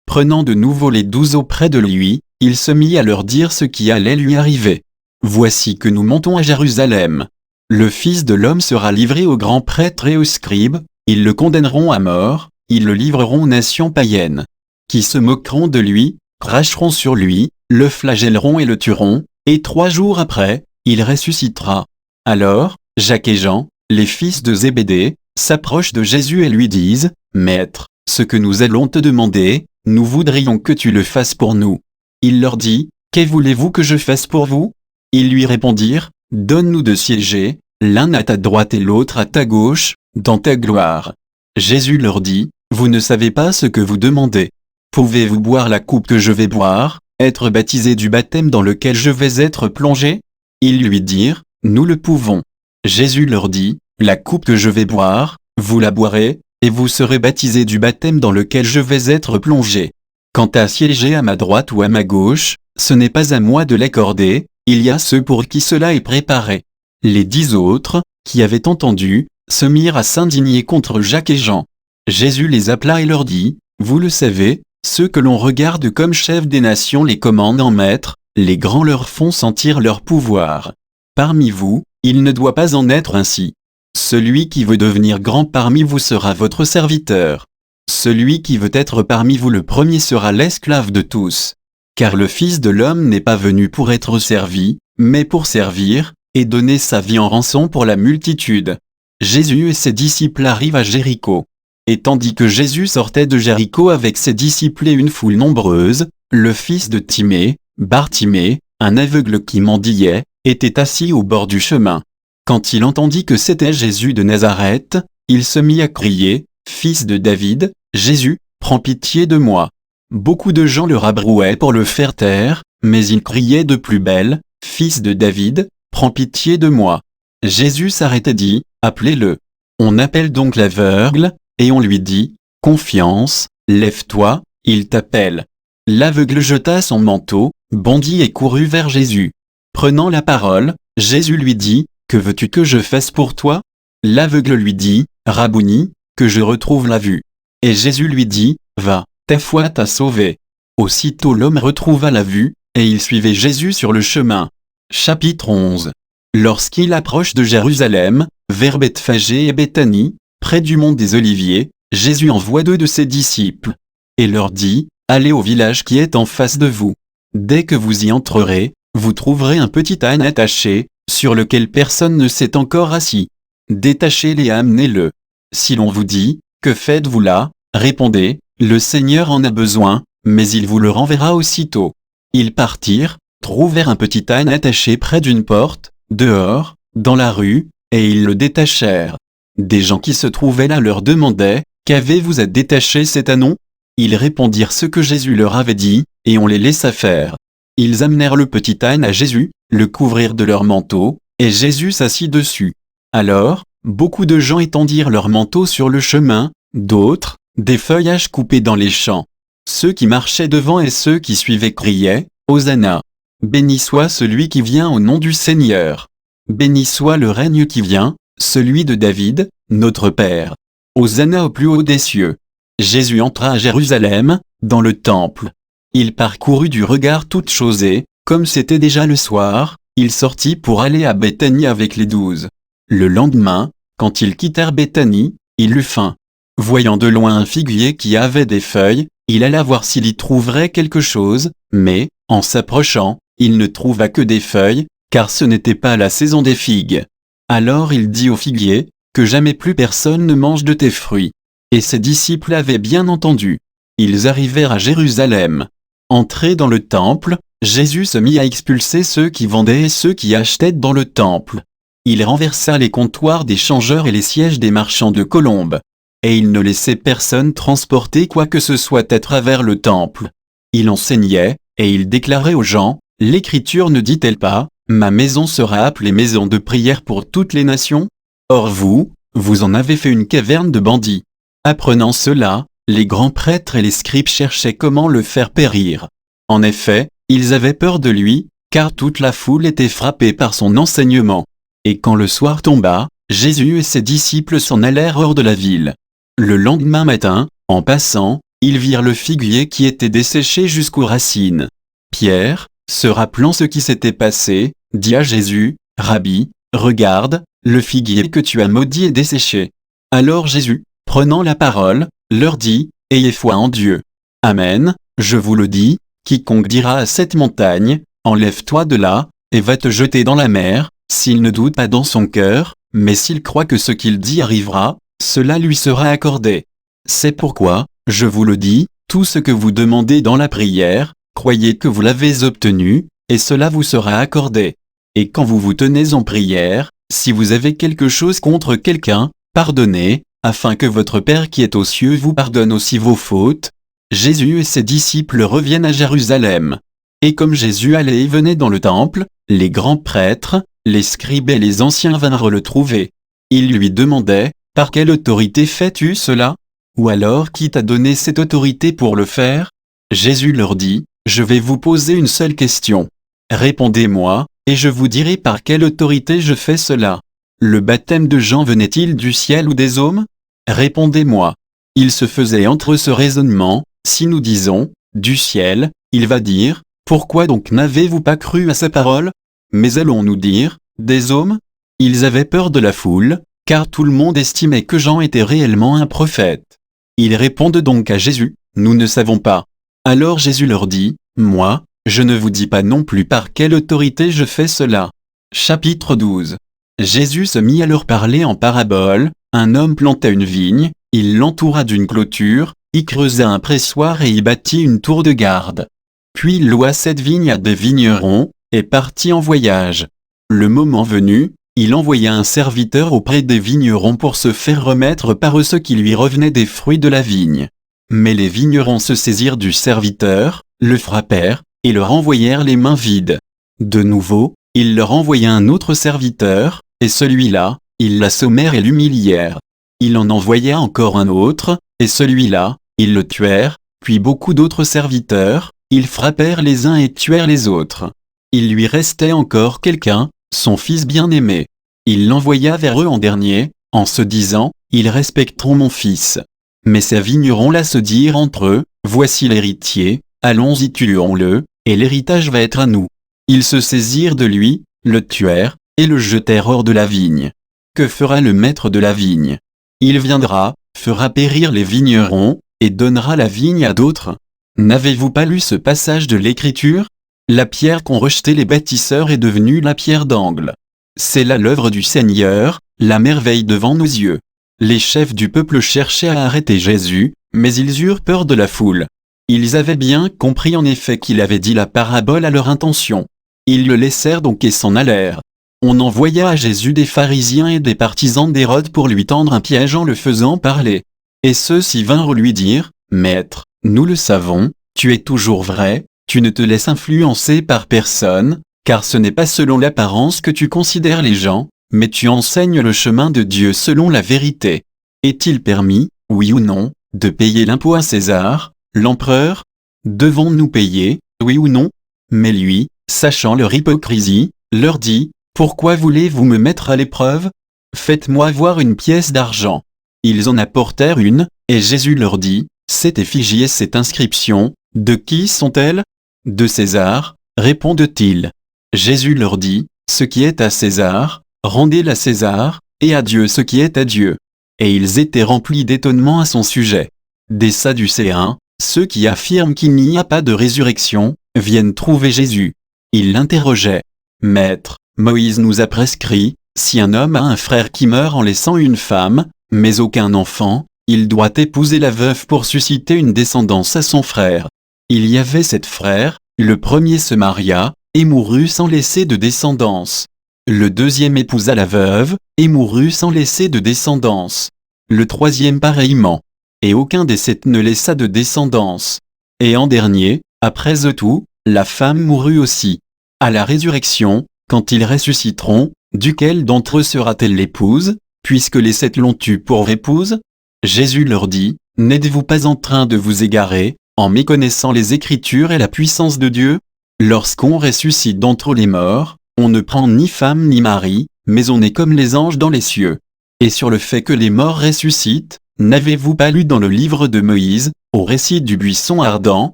Prenant de nouveau les 12 auprès de lui, il se mit à leur dire ce qui allait lui arriver. « Voici que nous montons à Jérusalem. Le Fils de l'homme sera livré aux grands prêtres et aux scribes, ils le condamneront à mort, ils le livreront aux nations païennes, qui se moqueront de lui, cracheront sur lui, le flagelleront et le tueront, et 3 jours après, il ressuscitera. » Alors, Jacques et Jean, les fils de Zébédée, s'approchent de Jésus et lui disent, « Maître, ce que nous allons te demander, nous voudrions que tu le fasses pour nous. » Il leur dit, « Que voulez-vous que je fasse pour vous ?» Ils lui répondirent, « Donne-nous de siéger, l'un à ta droite et l'autre à ta gauche, dans ta gloire. » Jésus leur dit, « Vous ne savez pas ce que vous demandez. Pouvez-vous boire la coupe que je vais boire, être baptisé du baptême dans lequel je vais être plongé ?» Ils lui dirent, « Nous le pouvons. » Jésus leur dit, « La coupe que je vais boire, vous la boirez, et vous serez baptisés du baptême dans lequel je vais être plongé. Quant à siéger à ma droite ou à ma gauche, ce n'est pas à moi de l'accorder, il y a ceux pour qui cela est préparé. » Les 10 autres, qui avaient entendu, se mirent à s'indigner contre Jacques et Jean. Jésus les appela et leur dit, « Vous le savez, ceux que l'on regarde comme chefs des nations les commandent en maîtres, les grands leur font sentir leur pouvoir. Parmi vous, il ne doit pas en être ainsi. Celui qui veut devenir grand parmi vous sera votre serviteur. Celui qui veut être parmi vous le premier sera l'esclave de tous. Car le Fils de l'homme n'est pas venu pour être servi, mais pour servir, et donner sa vie en rançon pour la multitude. Jésus et ses disciples arrivent à Jéricho. Et tandis que Jésus sortait de Jéricho avec ses disciples et une foule nombreuse, le fils de Timée, Bartimée, un aveugle qui mendiait, était assis au bord du chemin. Quand il entendit que c'était Jésus de Nazareth, il se mit à crier, « Fils de David, Jésus, prends pitié de moi !» Beaucoup de gens le rabrouaient pour le faire taire, mais il criait de plus belle, « Fils de David, prends pitié de moi !» Jésus s'arrêta et dit, « Appelez-le !» On appelle donc l'aveugle, et on lui dit, « Confiance, lève-toi, il t'appelle. » L'aveugle jeta son manteau, bondit et courut vers Jésus. Prenant la parole, Jésus lui dit, « Que veux-tu que je fasse pour toi ?» L'aveugle lui dit, « Rabouni, que je retrouve la vue. » Et Jésus lui dit, « Va, ta foi t'a sauvé. » Aussitôt l'homme retrouva la vue, et il suivait Jésus sur le chemin. Chapitre 11. Lorsqu'il approche de Jérusalem, vers Bethphagée et Béthanie, près du mont des Oliviers, Jésus envoie 2 de ses disciples, et leur dit, « Allez au village qui est en face de vous. Dès que vous y entrerez, vous trouverez un petit âne attaché, sur lequel personne ne s'est encore assis. Détachez-le et amenez-le. Si l'on vous dit, « Que faites-vous là ?» répondez, « Le Seigneur en a besoin, mais il vous le renverra aussitôt. » Ils partirent, trouvèrent un petit âne attaché près d'une porte, dehors, dans la rue, et ils le détachèrent. Des gens qui se trouvaient là leur demandaient, « Qu'avez-vous à détacher cet ânon ?» Ils répondirent ce que Jésus leur avait dit, et on les laissa faire. Ils amenèrent le petit âne à Jésus, le couvrirent de leur manteau, et Jésus s'assit dessus. Alors, beaucoup de gens étendirent leurs manteaux sur le chemin, d'autres, des feuillages coupés dans les champs. Ceux qui marchaient devant et ceux qui suivaient criaient, « Hosanna ! Béni soit celui qui vient au nom du Seigneur. Béni soit le règne qui vient, celui de David, notre Père. Hosanna au plus haut des cieux. » Jésus entra à Jérusalem, dans le temple. Il parcourut du regard toutes choses et, comme c'était déjà le soir, il sortit pour aller à Béthanie avec les 12. Le lendemain, quand ils quittèrent Béthanie, il eut faim. Voyant de loin un figuier qui avait des feuilles, il alla voir s'il y trouverait quelque chose, mais, en s'approchant, il ne trouva que des feuilles, car ce n'était pas la saison des figues. Alors il dit au figuier, « Que jamais plus personne ne mange de tes fruits. » Et ses disciples avaient bien entendu. Ils arrivèrent à Jérusalem. Entré dans le temple, Jésus se mit à expulser ceux qui vendaient et ceux qui achetaient dans le temple. Il renversa les comptoirs des changeurs et les sièges des marchands de colombes. Et il ne laissait personne transporter quoi que ce soit à travers le temple. Il enseignait, et il déclarait aux gens, « L'Écriture ne dit-elle pas, « Ma maison sera appelée maison de prière pour toutes les nations ?» Or vous en avez fait une caverne de bandits. Apprenant cela, les grands prêtres et les scribes cherchaient comment le faire périr. En effet, ils avaient peur de lui, car toute la foule était frappée par son enseignement. Et quand le soir tomba, Jésus et ses disciples s'en allèrent hors de la ville. Le lendemain matin, en passant, ils virent le figuier qui était desséché jusqu'aux racines. Pierre, se rappelant ce qui s'était passé, dit à Jésus, « Rabbi, regarde, le figuier que tu as maudit est desséché. » Alors Jésus, prenant la parole, leur dit, « Ayez foi en Dieu. Amen, je vous le dis, quiconque dira à cette montagne, « Enlève-toi de là, et va te jeter dans la mer », s'il ne doute pas dans son cœur, mais s'il croit que ce qu'il dit arrivera, cela lui sera accordé. C'est pourquoi, je vous le dis, tout ce que vous demandez dans la prière, croyez que vous l'avez obtenu, et cela vous sera accordé. Et quand vous vous tenez en prière, si vous avez quelque chose contre quelqu'un, pardonnez, afin que votre Père qui est aux cieux vous pardonne aussi vos fautes. » Jésus et ses disciples reviennent à Jérusalem. Et comme Jésus allait et venait dans le temple, les grands prêtres, les scribes et les anciens vinrent le trouver. Ils lui demandaient, « Par quelle autorité fais-tu cela ? Ou alors qui t'a donné cette autorité pour le faire ?» Jésus leur dit, « Je vais vous poser une seule question. Répondez-moi, et je vous dirai par quelle autorité je fais cela. Le baptême de Jean venait-il du ciel ou des hommes ? Répondez-moi. » Il se faisait entre eux ce raisonnement, si nous disons, « Du ciel », il va dire, « Pourquoi donc n'avez-vous pas cru à sa parole ? Mais allons-nous dire, des hommes ?» Ils avaient peur de la foule, car tout le monde estimait que Jean était réellement un prophète. Ils répondent donc à Jésus, « Nous ne savons pas. » Alors Jésus leur dit, « Moi, je ne vous dis pas non plus par quelle autorité je fais cela. » Chapitre 12. Jésus se mit à leur parler en parabole. Un homme planta une vigne, il l'entoura d'une clôture, y creusa un pressoir et y bâtit une tour de garde. Puis il loua cette vigne à des vignerons, et partit en voyage. Le moment venu, il envoya un serviteur auprès des vignerons pour se faire remettre par eux ce qui lui revenait des fruits de la vigne. Mais les vignerons se saisirent du serviteur, le frappèrent, et le renvoyèrent les mains vides. De nouveau, il leur envoya un autre serviteur, et celui-là, ils l'assommèrent et l'humilièrent. Il en envoya encore un autre, et celui-là, ils le tuèrent, puis beaucoup d'autres serviteurs, ils frappèrent les uns et tuèrent les autres. Il lui restait encore quelqu'un, son fils bien-aimé. Il l'envoya vers eux en dernier, en se disant, « Ils respecteront mon fils. » Mais ces vignerons-là se dirent entre eux, « Voici l'héritier, allons-y tuons-le, et l'héritage va être à nous. » Ils se saisirent de lui, le tuèrent, et le jetèrent hors de la vigne. Que fera le maître de la vigne? Il viendra, fera périr les vignerons, et donnera la vigne à d'autres. N'avez-vous pas lu ce passage de l'Écriture? La pierre qu'ont rejetée les bâtisseurs est devenue la pierre d'angle. C'est là l'œuvre du Seigneur, la merveille devant nos yeux. Les chefs du peuple cherchaient à arrêter Jésus, mais ils eurent peur de la foule. Ils avaient bien compris en effet qu'il avait dit la parabole à leur intention. Ils le laissèrent donc et s'en allèrent. On envoya à Jésus des pharisiens et des partisans d'Hérode pour lui tendre un piège en le faisant parler. Et ceux-ci vinrent lui dire, « Maître, nous le savons, tu es toujours vrai, tu ne te laisses influencer par personne, car ce n'est pas selon l'apparence que tu considères les gens, mais tu enseignes le chemin de Dieu selon la vérité. Est-il permis, oui ou non, de payer l'impôt à César, l'empereur? Devons-nous payer, oui ou non? » Mais lui, sachant leur hypocrisie, leur dit, « Pourquoi voulez-vous me mettre à l'épreuve? Faites-moi voir une pièce d'argent. » Ils en apportèrent une, et Jésus leur dit, « Cette effigie et cette inscription, de qui sont-elles? » De César, répondent-ils. Jésus leur dit, « Ce qui est à César, rendez-le à César, et à Dieu ce qui est à Dieu. » Et ils étaient remplis d'étonnement à son sujet. Des Sadducéens, ceux qui affirment qu'il n'y a pas de résurrection, viennent trouver Jésus. Ils l'interrogeaient. « Maître, Moïse nous a prescrit, si un homme a un frère qui meurt en laissant une femme, mais aucun enfant, il doit épouser la veuve pour susciter une descendance à son frère. Il y avait 7 frères, le premier se maria, et mourut sans laisser de descendance. Le deuxième épousa la veuve, et mourut sans laisser de descendance. Le troisième pareillement. Et aucun des 7 ne laissa de descendance. Et en dernier, après eux tout, la femme mourut aussi. À la résurrection, quand ils ressusciteront, duquel d'entre eux sera-t-elle l'épouse, puisque les 7 l'ont eue pour épouse? Jésus leur dit, « N'êtes-vous pas en train de vous égarer, en méconnaissant les Écritures et la puissance de Dieu? Lorsqu'on ressuscite d'entre les morts, on ne prend ni femme ni mari, mais on est comme les anges dans les cieux. Et sur le fait que les morts ressuscitent, n'avez-vous pas lu dans le livre de Moïse, au récit du buisson ardent,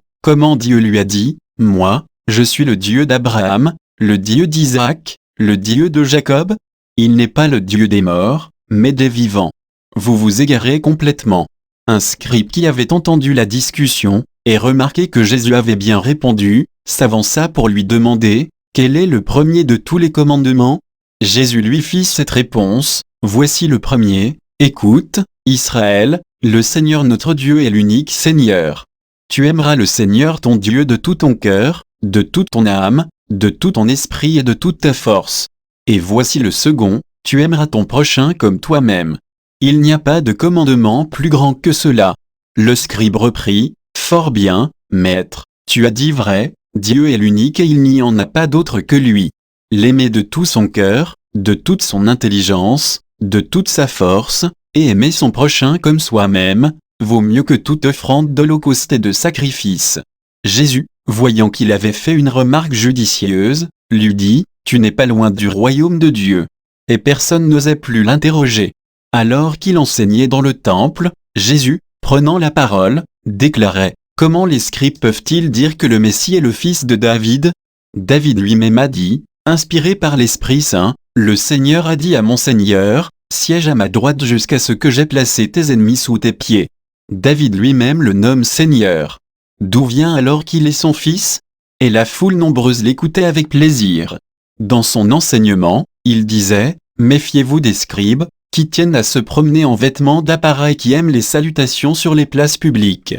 comment Dieu lui a dit, « Moi, je suis le Dieu d'Abraham, le Dieu d'Isaac, le Dieu de Jacob? Il n'est pas le Dieu des morts, mais des vivants. » Vous vous égarez complètement. Un scribe qui avait entendu la discussion, et remarqué que Jésus avait bien répondu, s'avança pour lui demander, « Quel est le premier de tous les commandements ?» Jésus lui fit cette réponse, « Voici le premier, écoute, Israël, le Seigneur notre Dieu est l'unique Seigneur. Tu aimeras le Seigneur ton Dieu de tout ton cœur, de toute ton âme, de tout ton esprit et de toute ta force. Et voici le second, tu aimeras ton prochain comme toi-même. Il n'y a pas de commandement plus grand que cela. » Le scribe reprit, « Fort bien, maître, tu as dit vrai, Dieu est l'unique et il n'y en a pas d'autre que lui. L'aimer de tout son cœur, de toute son intelligence, de toute sa force, et aimer son prochain comme soi-même, vaut mieux que toute offrande d'holocauste et de sacrifice. » Jésus, voyant qu'il avait fait une remarque judicieuse, lui dit, « Tu n'es pas loin du royaume de Dieu. » Et personne n'osait plus l'interroger. Alors qu'il enseignait dans le temple, Jésus, prenant la parole, déclarait, « Comment les scribes peuvent-ils dire que le Messie est le fils de David? David lui-même a dit, inspiré par l'Esprit Saint, « Le Seigneur a dit à mon Seigneur, siège à ma droite jusqu'à ce que j'aie placé tes ennemis sous tes pieds. David lui-même le nomme Seigneur. D'où vient alors qu'il est son fils? Et la foule nombreuse l'écoutait avec plaisir. Dans son enseignement, il disait, méfiez-vous des scribes, qui tiennent à se promener en vêtements d'appareil, qui aiment les salutations sur les places publiques,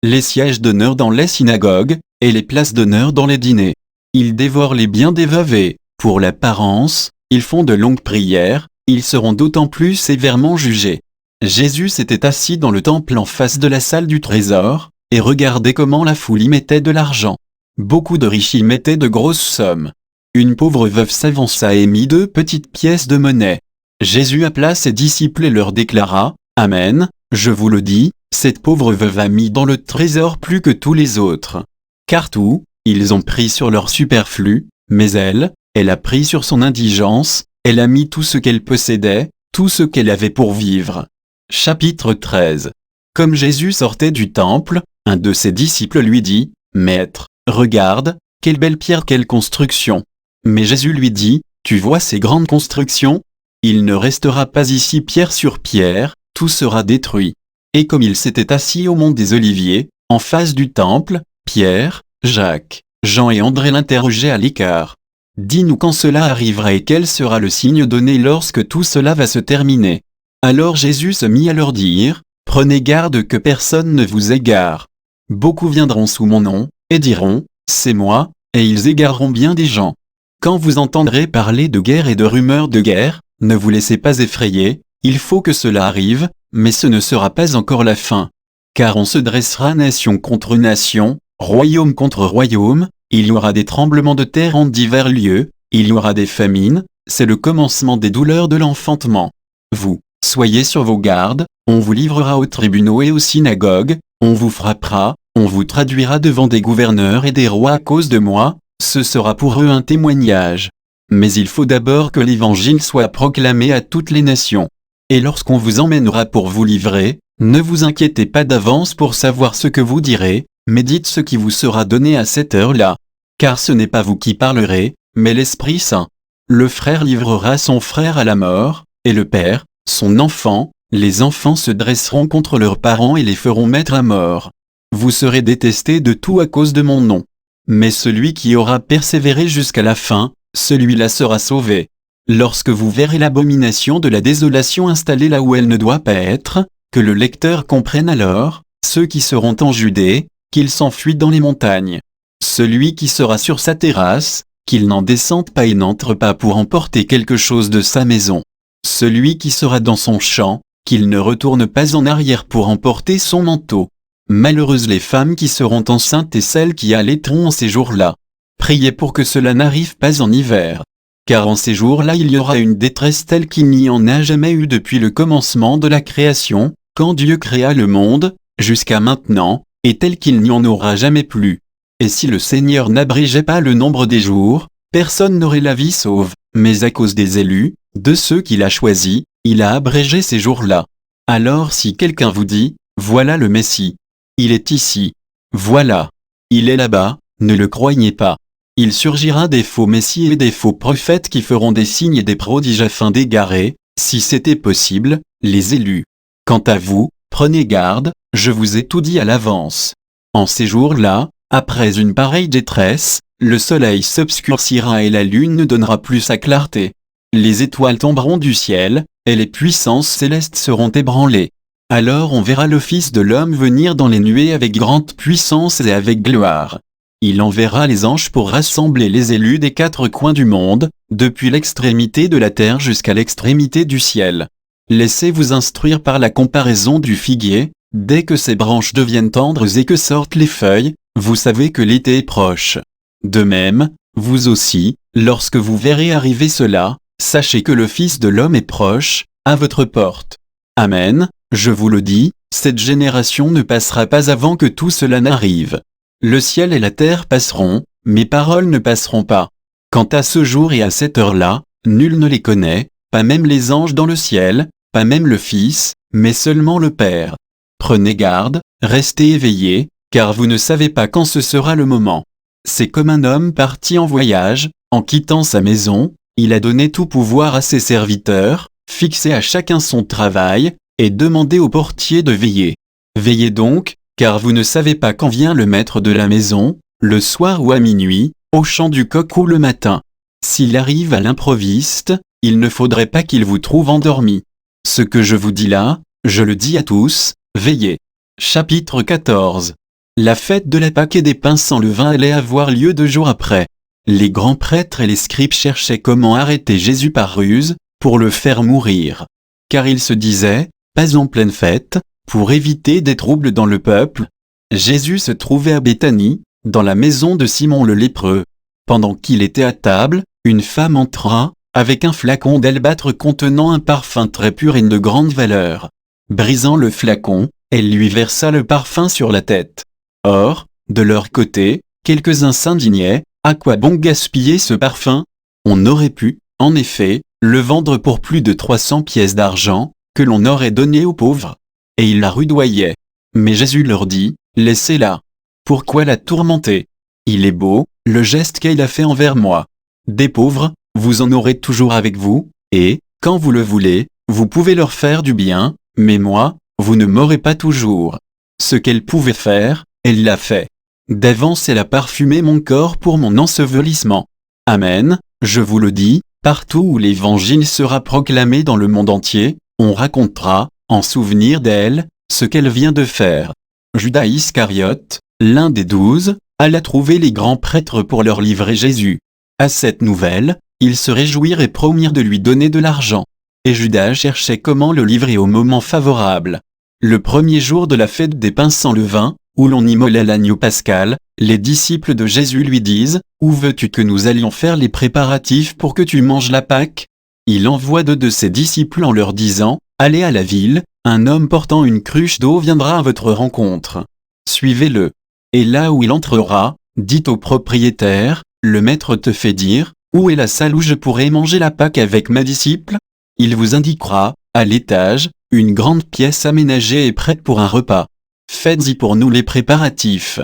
les sièges d'honneur dans les synagogues, et les places d'honneur dans les dîners. Ils dévorent les biens des veuves et, pour l'apparence, ils font de longues prières, ils seront d'autant plus sévèrement jugés. Jésus s'était assis dans le temple en face de la salle du trésor, et regardait comment la foule y mettait de l'argent. Beaucoup de riches y mettaient de grosses sommes. Une pauvre veuve s'avança et mit 2 petites pièces de monnaie. Jésus appela ses disciples et leur déclara, « Amen, je vous le dis, cette pauvre veuve a mis dans le trésor plus que tous les autres. Car tout, ils ont pris sur leur superflu, mais elle a pris sur son indigence, elle a mis tout ce qu'elle possédait, tout ce qu'elle avait pour vivre. » Chapitre 13. Comme Jésus sortait du temple, un de ses disciples lui dit, « Maître, regarde, quelle belle pierre, quelle construction !» Mais Jésus lui dit, « Tu vois ces grandes constructions? Il ne restera pas ici pierre sur pierre, tout sera détruit. » Et comme il s'était assis au mont des Oliviers, en face du temple, Pierre, Jacques, Jean et André l'interrogeaient à l'écart. « Dis-nous quand cela arrivera et quel sera le signe donné lorsque tout cela va se terminer. » Alors Jésus se mit à leur dire, « Prenez garde que personne ne vous égare. Beaucoup viendront sous mon nom, et diront, c'est moi, et ils égareront bien des gens. Quand vous entendrez parler de guerre et de rumeurs de guerre, ne vous laissez pas effrayer, il faut que cela arrive, mais ce ne sera pas encore la fin. Car on se dressera nation contre nation, royaume contre royaume, il y aura des tremblements de terre en divers lieux, il y aura des famines, c'est le commencement des douleurs de l'enfantement. Vous, soyez sur vos gardes, on vous livrera aux tribunaux et aux synagogues, on vous frappera, on vous traduira devant des gouverneurs et des rois à cause de moi, ce sera pour eux un témoignage. Mais il faut d'abord que l'évangile soit proclamé à toutes les nations. Et lorsqu'on vous emmènera pour vous livrer, ne vous inquiétez pas d'avance pour savoir ce que vous direz, mais dites ce qui vous sera donné à cette heure-là. Car ce n'est pas vous qui parlerez, mais l'Esprit Saint. Le frère livrera son frère à la mort, et le père, son enfant, les enfants se dresseront contre leurs parents et les feront mettre à mort. Vous serez détestés de tout à cause de mon nom. Mais celui qui aura persévéré jusqu'à la fin, celui-là sera sauvé. Lorsque vous verrez l'abomination de la désolation installée là où elle ne doit pas être, que le lecteur comprenne alors, ceux qui seront en Judée, qu'ils s'enfuient dans les montagnes. Celui qui sera sur sa terrasse, qu'il n'en descende pas et n'entre pas pour emporter quelque chose de sa maison. Celui qui sera dans son champ, qu'il ne retourne pas en arrière pour emporter son manteau. Malheureuses les femmes qui seront enceintes et celles qui allaiteront en ces jours-là. Priez pour que cela n'arrive pas en hiver. Car en ces jours-là il y aura une détresse telle qu'il n'y en a jamais eu depuis le commencement de la création, quand Dieu créa le monde, jusqu'à maintenant, et telle qu'il n'y en aura jamais plus. Et si le Seigneur n'abrégeait pas le nombre des jours, personne n'aurait la vie sauve, mais à cause des élus, de ceux qu'il a choisis, il a abrégé ces jours-là. Alors si quelqu'un vous dit, voilà le Messie, il est ici, voilà, il est là-bas, ne le croyez pas. Il surgira des faux messies et des faux prophètes qui feront des signes et des prodiges afin d'égarer, si c'était possible, les élus. Quant à vous, prenez garde, je vous ai tout dit à l'avance. En ces jours-là, après une pareille détresse, le soleil s'obscurcira et la lune ne donnera plus sa clarté. Les étoiles tomberont du ciel, et les puissances célestes seront ébranlées. Alors on verra le Fils de l'homme venir dans les nuées avec grande puissance et avec gloire. Il enverra les anges pour rassembler les élus des 4 coins du monde, depuis l'extrémité de la terre jusqu'à l'extrémité du ciel. Laissez-vous instruire par la comparaison du figuier, dès que ses branches deviennent tendres et que sortent les feuilles, vous savez que l'été est proche. De même, vous aussi, lorsque vous verrez arriver cela, sachez que le Fils de l'homme est proche, à votre porte. Amen, je vous le dis, cette génération ne passera pas avant que tout cela n'arrive. Le ciel et la terre passeront, mes paroles ne passeront pas. Quant à ce jour et à cette heure-là, nul ne les connaît, pas même les anges dans le ciel, pas même le Fils, mais seulement le Père. Prenez garde, restez éveillés, car vous ne savez pas quand ce sera le moment. C'est comme un homme parti en voyage, en quittant sa maison, il a donné tout pouvoir à ses serviteurs, fixez à chacun son travail, et demandez au portier de veiller. Veillez donc, car vous ne savez pas quand vient le maître de la maison, le soir ou à minuit, au chant du coq ou le matin. S'il arrive à l'improviste, il ne faudrait pas qu'il vous trouve endormi. Ce que je vous dis là, je le dis à tous, veillez. Chapitre 14. La fête de la Pâque et des pains sans levain allait avoir lieu 2 jours après. Les grands prêtres et les scribes cherchaient comment arrêter Jésus par ruse, pour le faire mourir. Car ils se disaient, pas en pleine fête, pour éviter des troubles dans le peuple. Jésus se trouvait à Béthanie, dans la maison de Simon le lépreux. Pendant qu'il était à table, une femme entra, avec un flacon d'albâtre contenant un parfum très pur et de grande valeur. Brisant le flacon, elle lui versa le parfum sur la tête. Or, de leur côté, quelques-uns s'indignaient, à quoi bon gaspiller ce parfum? On aurait pu, en effet, le vendre pour plus de 300 pièces d'argent, que l'on aurait donné aux pauvres. Et ils la rudoyaient. Mais Jésus leur dit, laissez-la. Pourquoi la tourmenter? Il est beau, le geste qu'elle a fait envers moi. Des pauvres, vous en aurez toujours avec vous, et, quand vous le voulez, vous pouvez leur faire du bien, mais moi, vous ne m'aurez pas toujours. Ce qu'elle pouvait faire, elle l'a fait. D'avance elle a parfumé mon corps pour mon ensevelissement. Amen, je vous le dis, partout où l'évangile sera proclamé dans le monde entier, on racontera, en souvenir d'elle, ce qu'elle vient de faire. Judas Iscariote, l'un des 12, alla trouver les grands prêtres pour leur livrer Jésus. À cette nouvelle, ils se réjouirent et promirent de lui donner de l'argent. Et Judas cherchait comment le livrer au moment favorable. Le premier jour de la fête des pains sans levain, où l'on immolait l'agneau pascal, les disciples de Jésus lui disent, « Où veux-tu que nous allions faire les préparatifs pour que tu manges la Pâque ?» Il envoie 2 de ses disciples en leur disant, « Allez à la ville, un homme portant une cruche d'eau viendra à votre rencontre. Suivez-le. Et là où il entrera, dites au propriétaire, le maître te fait dire, où est la salle où je pourrai manger la Pâque avec mes disciples? Il vous indiquera, à l'étage, une grande pièce aménagée et prête pour un repas. Faites-y pour nous les préparatifs. »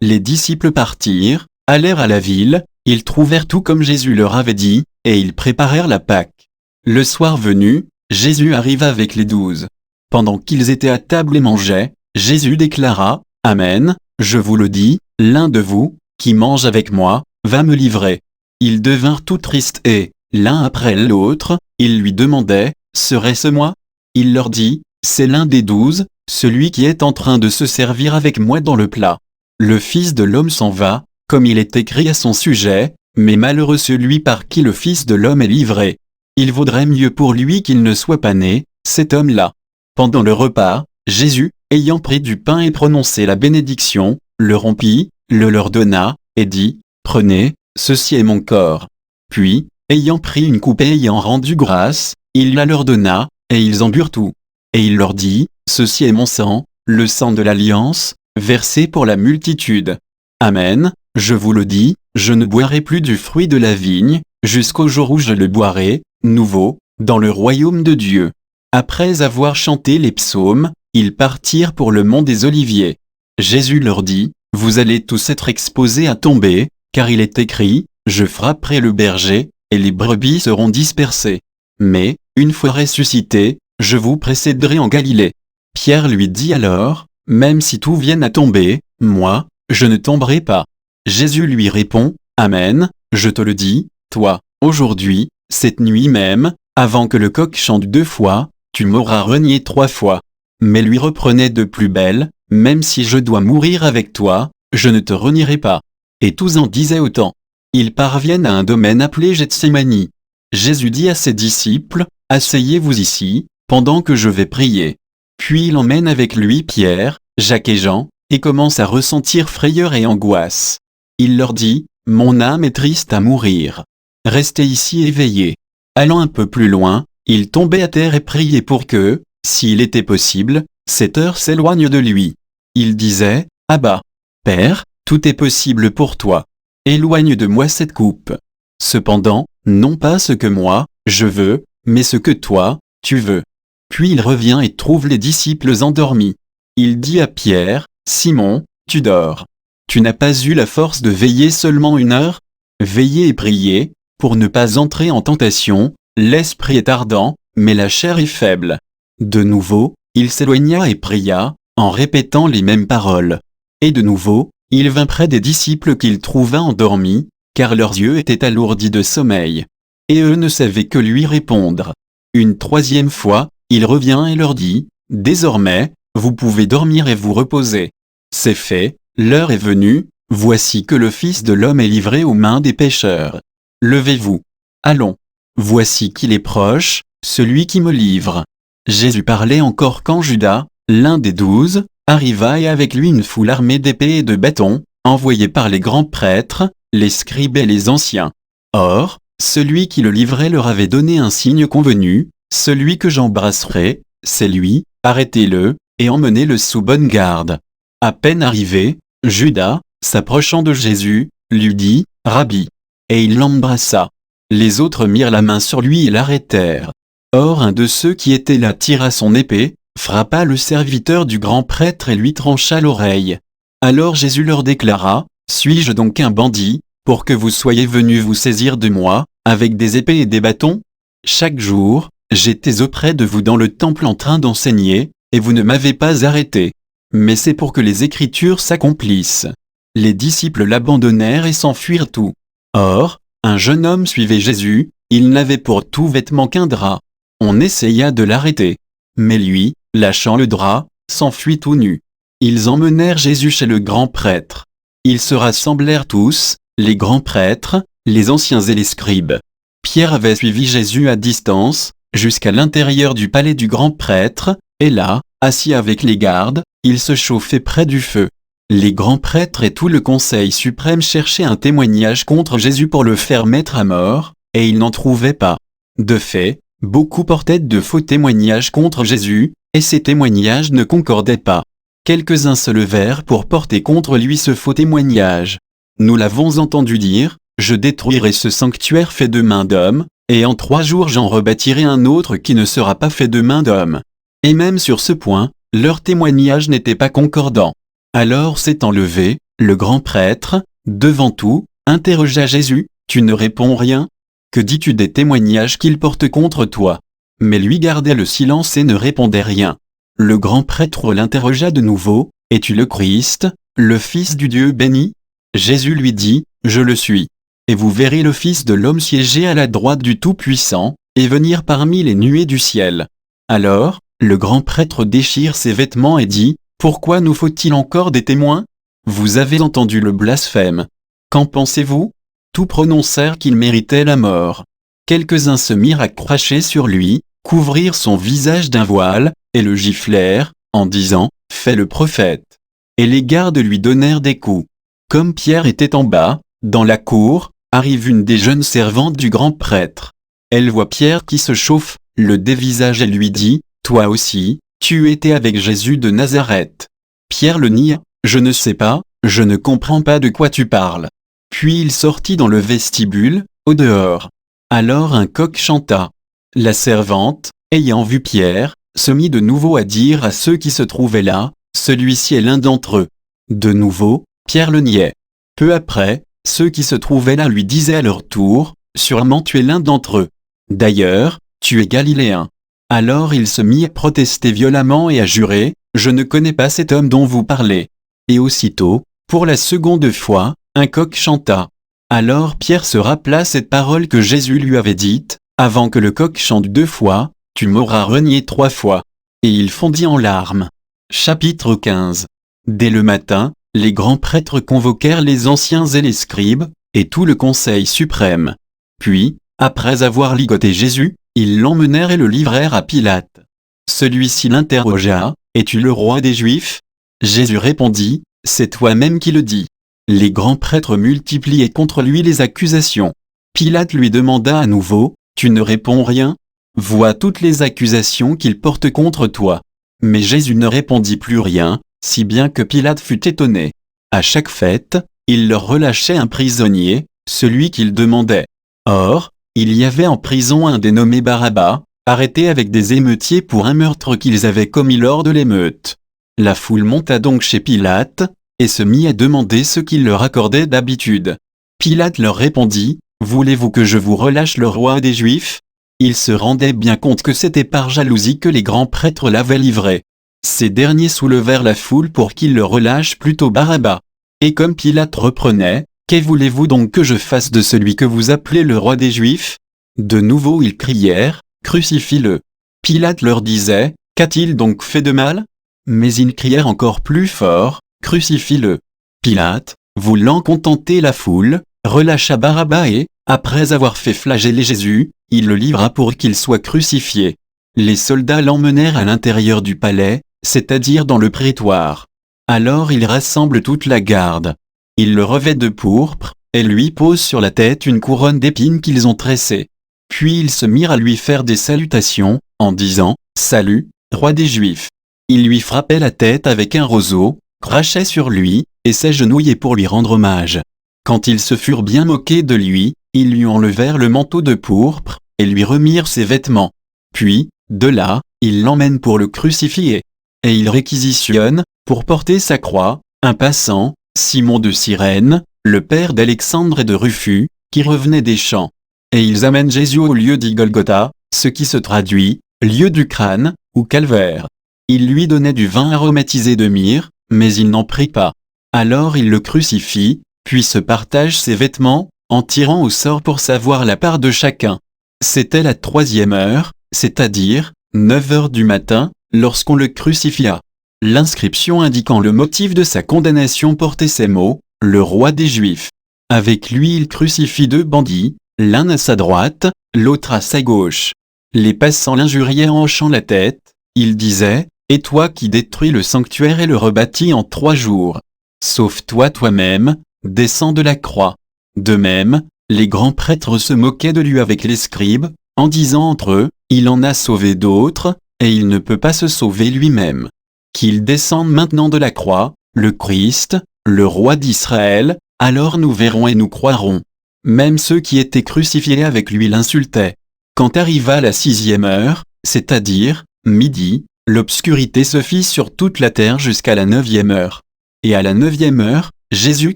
Les disciples partirent, allèrent à la ville, ils trouvèrent tout comme Jésus leur avait dit, et ils préparèrent la Pâque. Le soir venu, Jésus arriva avec les 12. Pendant qu'ils étaient à table et mangeaient, Jésus déclara, « Amen, je vous le dis, l'un de vous, qui mange avec moi, va me livrer. » Ils devinrent tout tristes et, l'un après l'autre, ils lui demandaient, « Serait-ce moi ?» Il leur dit, « C'est l'un des 12, celui qui est en train de se servir avec moi dans le plat. Le Fils de l'homme s'en va, comme il est écrit à son sujet, mais malheureux celui par qui le Fils de l'homme est livré. Il vaudrait mieux pour lui qu'il ne soit pas né, cet homme-là. » Pendant le repas, Jésus, ayant pris du pain et prononcé la bénédiction, le rompit, le leur donna, et dit, « Prenez, ceci est mon corps. » Puis, ayant pris une coupe et ayant rendu grâce, il la leur donna, et ils en burent tout. Et il leur dit, « Ceci est mon sang, le sang de l'alliance, versé pour la multitude. Amen, je vous le dis, je ne boirai plus du fruit de la vigne, jusqu'au jour où je le boirai, nouveau, dans le royaume de Dieu. » Après avoir chanté les psaumes, ils partirent pour le mont des Oliviers. Jésus leur dit, « Vous allez tous être exposés à tomber, car il est écrit, je frapperai le berger, et les brebis seront dispersées. Mais, une fois ressuscité, je vous précéderai en Galilée. » Pierre lui dit alors, « Même si tout vienne à tomber, moi, je ne tomberai pas. » Jésus lui répond, « Amen, je te le dis, toi, aujourd'hui, cette nuit même, avant que le coq chante 2 fois, tu m'auras renié 3 fois. » Mais lui reprenait de plus belle, « Même si je dois mourir avec toi, je ne te renierai pas. » Et tous en disaient autant. Ils parviennent à un domaine appelé Gethsémani. Jésus dit à ses disciples, « Asseyez-vous ici, pendant que je vais prier. » Puis il emmène avec lui Pierre, Jacques et Jean, et commence à ressentir frayeur et angoisse. Il leur dit, « Mon âme est triste à mourir. Restez ici et veillez. » Allant un peu plus loin, il tombait à terre et priait pour que, s'il était possible, cette heure s'éloigne de lui. Il disait, « Abba, Père, tout est possible pour toi. Éloigne de moi cette coupe. Cependant, non pas ce que moi, je veux, mais ce que toi, tu veux. » Puis il revient et trouve les disciples endormis. Il dit à Pierre, « Simon, tu dors. Tu n'as pas eu la force de veiller seulement 1 heure? Veillez et priez, pour ne pas entrer en tentation, l'esprit est ardent, mais la chair est faible. De nouveau, il s'éloigna et pria, en répétant les mêmes paroles. Et de nouveau, il vint près des disciples qu'il trouva endormis, car leurs yeux étaient alourdis de sommeil. Et eux ne savaient que lui répondre. Une troisième fois, il revient et leur dit, « Désormais, vous pouvez dormir et vous reposer. C'est fait, l'heure est venue, voici que le Fils de l'homme est livré aux mains des pécheurs. Levez-vous. Allons. Voici qu'il est proche, celui qui me livre. » Jésus parlait encore quand Judas, l'un des 12, arriva et avec lui une foule armée d'épées et de bâtons, envoyés par les grands prêtres, les scribes et les anciens. Or, celui qui le livrait leur avait donné un signe convenu, « Celui que j'embrasserai, c'est lui, arrêtez-le, et emmenez-le sous bonne garde. » À peine arrivé, Judas, s'approchant de Jésus, lui dit, « Rabbi !» Et il l'embrassa. Les autres mirent la main sur lui et l'arrêtèrent. Or un de ceux qui étaient là tira son épée, frappa le serviteur du grand prêtre et lui trancha l'oreille. Alors Jésus leur déclara, « Suis-je donc un bandit, pour que vous soyez venus vous saisir de moi, avec des épées et des bâtons? Chaque jour, j'étais auprès de vous dans le temple en train d'enseigner, et vous ne m'avez pas arrêté. Mais c'est pour que les Écritures s'accomplissent. » Les disciples l'abandonnèrent et s'enfuirent tous. Or, un jeune homme suivait Jésus, il n'avait pour tout vêtement qu'un drap. On essaya de l'arrêter. Mais lui, lâchant le drap, s'enfuit tout nu. Ils emmenèrent Jésus chez le grand prêtre. Ils se rassemblèrent tous, les grands prêtres, les anciens et les scribes. Pierre avait suivi Jésus à distance, jusqu'à l'intérieur du palais du grand prêtre, et là, assis avec les gardes, il se chauffait près du feu. Les grands prêtres et tout le conseil suprême cherchaient un témoignage contre Jésus pour le faire mettre à mort, et ils n'en trouvaient pas. De fait, beaucoup portaient de faux témoignages contre Jésus, et ces témoignages ne concordaient pas. Quelques-uns se levèrent pour porter contre lui ce faux témoignage. Nous l'avons entendu dire, « Je détruirai ce sanctuaire fait de main d'homme, et en 3 jours j'en rebâtirai un autre qui ne sera pas fait de main d'homme. » Et même sur ce point, leur témoignage n'était pas concordant. Alors s'étant levé, le grand prêtre, devant tout, interrogea Jésus, « Tu ne réponds rien? Que dis-tu des témoignages qu'ils portent contre toi ?» Mais lui gardait le silence et ne répondait rien. Le grand prêtre l'interrogea de nouveau, « Es-tu le Christ, le Fils du Dieu béni ?» Jésus lui dit, « Je le suis. Et vous verrez le Fils de l'homme siéger à la droite du Tout-Puissant, et venir parmi les nuées du ciel. » Alors, le grand prêtre déchire ses vêtements et dit, « Pourquoi nous faut-il encore des témoins? Vous avez entendu le blasphème. Qu'en pensez-vous » Tous prononcèrent qu'il méritait la mort. Quelques-uns se mirent à cracher sur lui, couvrirent son visage d'un voile, et le giflèrent, en disant, « Fais le prophète. » Et les gardes lui donnèrent des coups. Comme Pierre était en bas, dans la cour, arrive une des jeunes servantes du grand prêtre. Elle voit Pierre qui se chauffe, le dévisage et lui dit, « Toi aussi, tu étais avec Jésus de Nazareth. » Pierre le nia, « Je ne sais pas, je ne comprends pas de quoi tu parles. » Puis il sortit dans le vestibule, au dehors. Alors un coq chanta. La servante, ayant vu Pierre, se mit de nouveau à dire à ceux qui se trouvaient là, « Celui-ci est l'un d'entre eux. » De nouveau, Pierre le niait. Peu après, ceux qui se trouvaient là lui disaient à leur tour, « Sûrement tu es l'un d'entre eux. D'ailleurs, tu es galiléen. » Alors il se mit à protester violemment et à jurer, « Je ne connais pas cet homme dont vous parlez. » Et aussitôt, pour la seconde fois, un coq chanta. Alors Pierre se rappela cette parole que Jésus lui avait dite, « Avant que le coq chante 2 fois, tu m'auras renié 3 fois. » Et il fondit en larmes. Chapitre 15. Dès le matin, les grands prêtres convoquèrent les anciens et les scribes, et tout le conseil suprême. Puis, après avoir ligoté Jésus, ils l'emmenèrent et le livrèrent à Pilate. Celui-ci l'interrogea, « Es-tu le roi des Juifs ?» Jésus répondit, « C'est toi-même qui le dis. » Les grands prêtres multipliaient contre lui les accusations. Pilate lui demanda à nouveau, « Tu ne réponds rien? Vois toutes les accusations qu'ils portent contre toi. » Mais Jésus ne répondit plus rien, si bien que Pilate fut étonné. À chaque fête, il leur relâchait un prisonnier, celui qu'ils demandaient. Or, il y avait en prison un dénommé Barabbas, arrêté avec des émeutiers pour un meurtre qu'ils avaient commis lors de l'émeute. La foule monta donc chez Pilate, et se mit à demander ce qu'il leur accordait d'habitude. Pilate leur répondit, « Voulez-vous que je vous relâche le roi des Juifs ?» Il se rendait bien compte que c'était par jalousie que les grands prêtres l'avaient livré. Ces derniers soulevèrent la foule pour qu'il le relâche plutôt Barabbas. Et comme Pilate reprenait, « Que voulez-vous donc que je fasse de celui que vous appelez le roi des Juifs ?» De nouveau ils crièrent, « Crucifie-le !» Pilate leur disait, « Qu'a-t-il donc fait de mal ?» Mais ils crièrent encore plus fort, « Crucifie-le !» Pilate, voulant contenter la foule, relâcha Barabbas et, après avoir fait flageller Jésus, il le livra pour qu'il soit crucifié. Les soldats l'emmenèrent à l'intérieur du palais, c'est-à-dire dans le prétoire. Alors ils rassemblent toute la garde. Ils le revêtent de pourpre, et lui posent sur la tête une couronne d'épines qu'ils ont tressée. Puis ils se mirent à lui faire des salutations, en disant « Salut, roi des Juifs !» Ils lui frappaient la tête avec un roseau, crachaient sur lui, et s'agenouillaient pour lui rendre hommage. Quand ils se furent bien moqués de lui, ils lui enlevèrent le manteau de pourpre, et lui remirent ses vêtements. Puis, de là, ils l'emmènent pour le crucifier. Et ils réquisitionnent, pour porter sa croix, un passant, Simon de Cyrène, le père d'Alexandre et de Rufus, qui revenait des champs. Et ils amènent Jésus au lieu dit Golgotha, ce qui se traduit, lieu du crâne, ou calvaire. Ils lui donnaient du vin aromatisé de myrrhe, mais il n'en prit pas. Alors ils le crucifient, puis se partagent ses vêtements, en tirant au sort pour savoir la part de chacun. C'était la 3e heure, c'est-à-dire 9 heures du matin, lorsqu'on le crucifia. L'inscription indiquant le motif de sa condamnation portait ces mots, « Le roi des Juifs ». Avec lui il crucifie 2 bandits, l'un à sa droite, l'autre à sa gauche. Les passants l'injuriaient en hochant la tête, ils disaient, « Et toi qui détruis le sanctuaire et le rebâtis en 3 jours, sauve-toi toi-même, descends de la croix ». De même, les grands prêtres se moquaient de lui avec les scribes, en disant entre eux, « Il en a sauvé d'autres, et il ne peut pas se sauver lui-même. Qu'il descende maintenant de la croix, le Christ, le roi d'Israël, alors nous verrons et nous croirons. » Même ceux qui étaient crucifiés avec lui l'insultaient. Quand arriva la 6e heure, c'est-à-dire, midi, l'obscurité se fit sur toute la terre jusqu'à la 9e heure. Et à la 9e heure, Jésus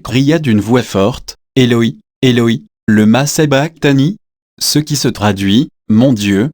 cria d'une voix forte, « Éloi, Éloi, lema sabachthani ?» Ce qui se traduit, « Mon Dieu,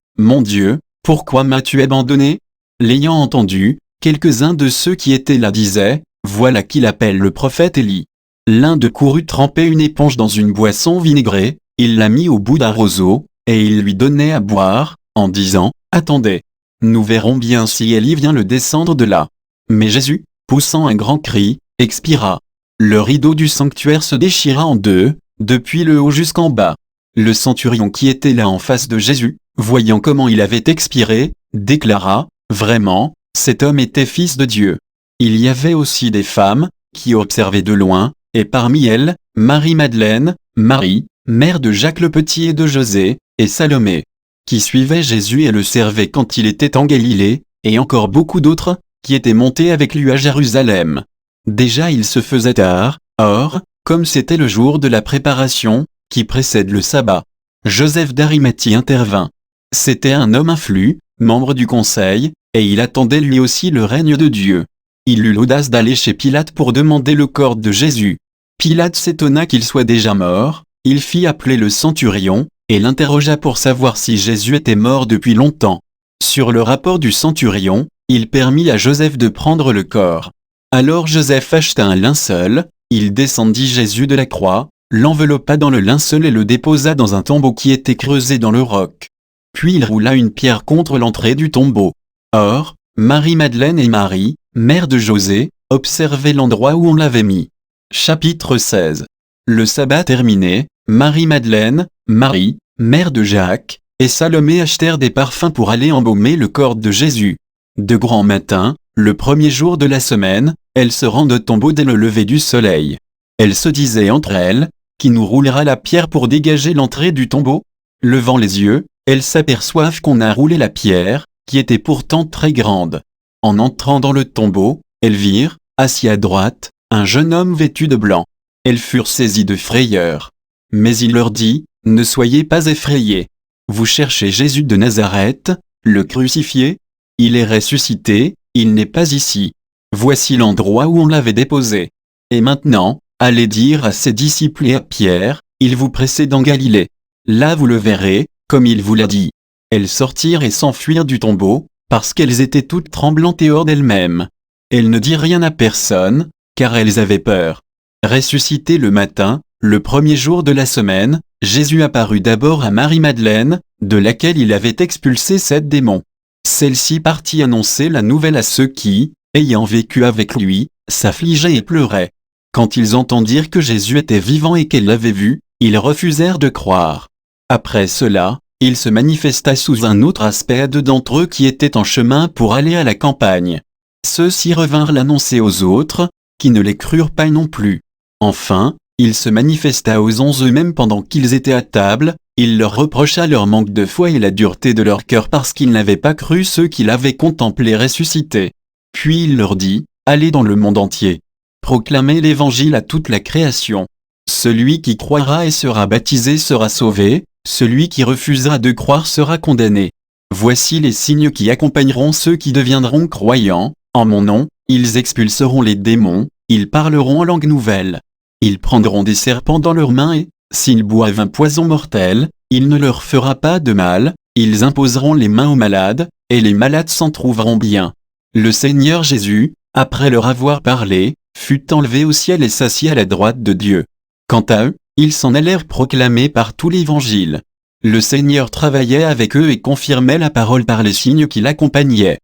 pourquoi m'as-tu abandonné ?» L'ayant entendu, quelques-uns de ceux qui étaient là disaient, « Voilà qu'il appelle le prophète Élie. » L'un d'eux courut tremper une éponge dans une boisson vinaigrée, il la mit au bout d'un roseau, et il lui donnait à boire, en disant, « Attendez, nous verrons bien si Élie vient le descendre de là. » Mais Jésus, poussant un grand cri, expira. Le rideau du sanctuaire se déchira en 2, depuis le haut jusqu'en bas. Le centurion qui était là en face de Jésus, voyant comment il avait expiré, déclara, « Vraiment, cet homme était fils de Dieu. » Il y avait aussi des femmes, qui observaient de loin, et parmi elles, Marie-Madeleine, Marie, mère de Jacques le Petit et de José, et Salomé, qui suivaient Jésus et le servaient quand il était en Galilée, et encore beaucoup d'autres, qui étaient montés avec lui à Jérusalem. Déjà il se faisait tard, or, comme c'était le jour de la préparation, qui précède le sabbat, Joseph d'Arimathie intervint. C'était un homme influent, membre du conseil, et il attendait lui aussi le règne de Dieu. Il eut l'audace d'aller chez Pilate pour demander le corps de Jésus. Pilate s'étonna qu'il soit déjà mort, il fit appeler le centurion, et l'interrogea pour savoir si Jésus était mort depuis longtemps. Sur le rapport du centurion, il permit à Joseph de prendre le corps. Alors Joseph acheta un linceul, il descendit Jésus de la croix, l'enveloppa dans le linceul et le déposa dans un tombeau qui était creusé dans le roc. Puis il roula une pierre contre l'entrée du tombeau. Or, Marie-Madeleine et Marie, mère de José, observaient l'endroit où on l'avait mis. Chapitre 16. Le sabbat terminé, Marie-Madeleine, Marie, mère de Jacques, et Salomé achetèrent des parfums pour aller embaumer le corps de Jésus. De grand matin, le premier jour de la semaine, elles se rendent au tombeau dès le lever du soleil. Elles se disaient entre elles, « Qui nous roulera la pierre pour dégager l'entrée du tombeau ?» Levant les yeux, elles s'aperçoivent qu'on a roulé la pierre, qui était pourtant très grande. En entrant dans le tombeau, elles virent, assis à droite, un jeune homme vêtu de blanc. Elles furent saisies de frayeur. Mais il leur dit, « Ne soyez pas effrayés. Vous cherchez Jésus de Nazareth, le crucifié. Il est ressuscité, il n'est pas ici. Voici l'endroit où on l'avait déposé. Et maintenant, allez dire à ses disciples et à Pierre, il vous précède en Galilée. Là vous le verrez, comme il vous l'a dit. » Elles sortirent et s'enfuirent du tombeau, parce qu'elles étaient toutes tremblantes et hors d'elles-mêmes. Elles ne dirent rien à personne, car elles avaient peur. Ressuscité le matin, le premier jour de la semaine, Jésus apparut d'abord à Marie-Madeleine, de laquelle il avait expulsé 7 démons. Celle-ci partit annoncer la nouvelle à ceux qui, ayant vécu avec lui, s'affligeaient et pleuraient. Quand ils entendirent que Jésus était vivant et qu'elles l'avaient vu, ils refusèrent de croire. Après cela, il se manifesta sous un autre aspect à 2 d'entre eux qui étaient en chemin pour aller à la campagne. Ceux-ci revinrent l'annoncer aux autres, qui ne les crurent pas non plus. Enfin, il se manifesta aux 11 eux-mêmes pendant qu'ils étaient à table, il leur reprocha leur manque de foi et la dureté de leur cœur parce qu'ils n'avaient pas cru ceux qui l'avaient contemplé ressuscité. Puis il leur dit, « Allez dans le monde entier. Proclamez l'évangile à toute la création. Celui qui croira et sera baptisé sera sauvé, celui qui refusera de croire sera condamné. Voici les signes qui accompagneront ceux qui deviendront croyants, en mon nom, ils expulseront les démons, ils parleront en langue nouvelle. Ils prendront des serpents dans leurs mains et, s'ils boivent un poison mortel, il ne leur fera pas de mal, ils imposeront les mains aux malades, et les malades s'en trouveront bien. » Le Seigneur Jésus, après leur avoir parlé, fut enlevé au ciel et s'assit à la droite de Dieu. Quant à eux, ils s'en allèrent proclamer par tout l'Évangile. Le Seigneur travaillait avec eux et confirmait la parole par les signes qui l'accompagnaient.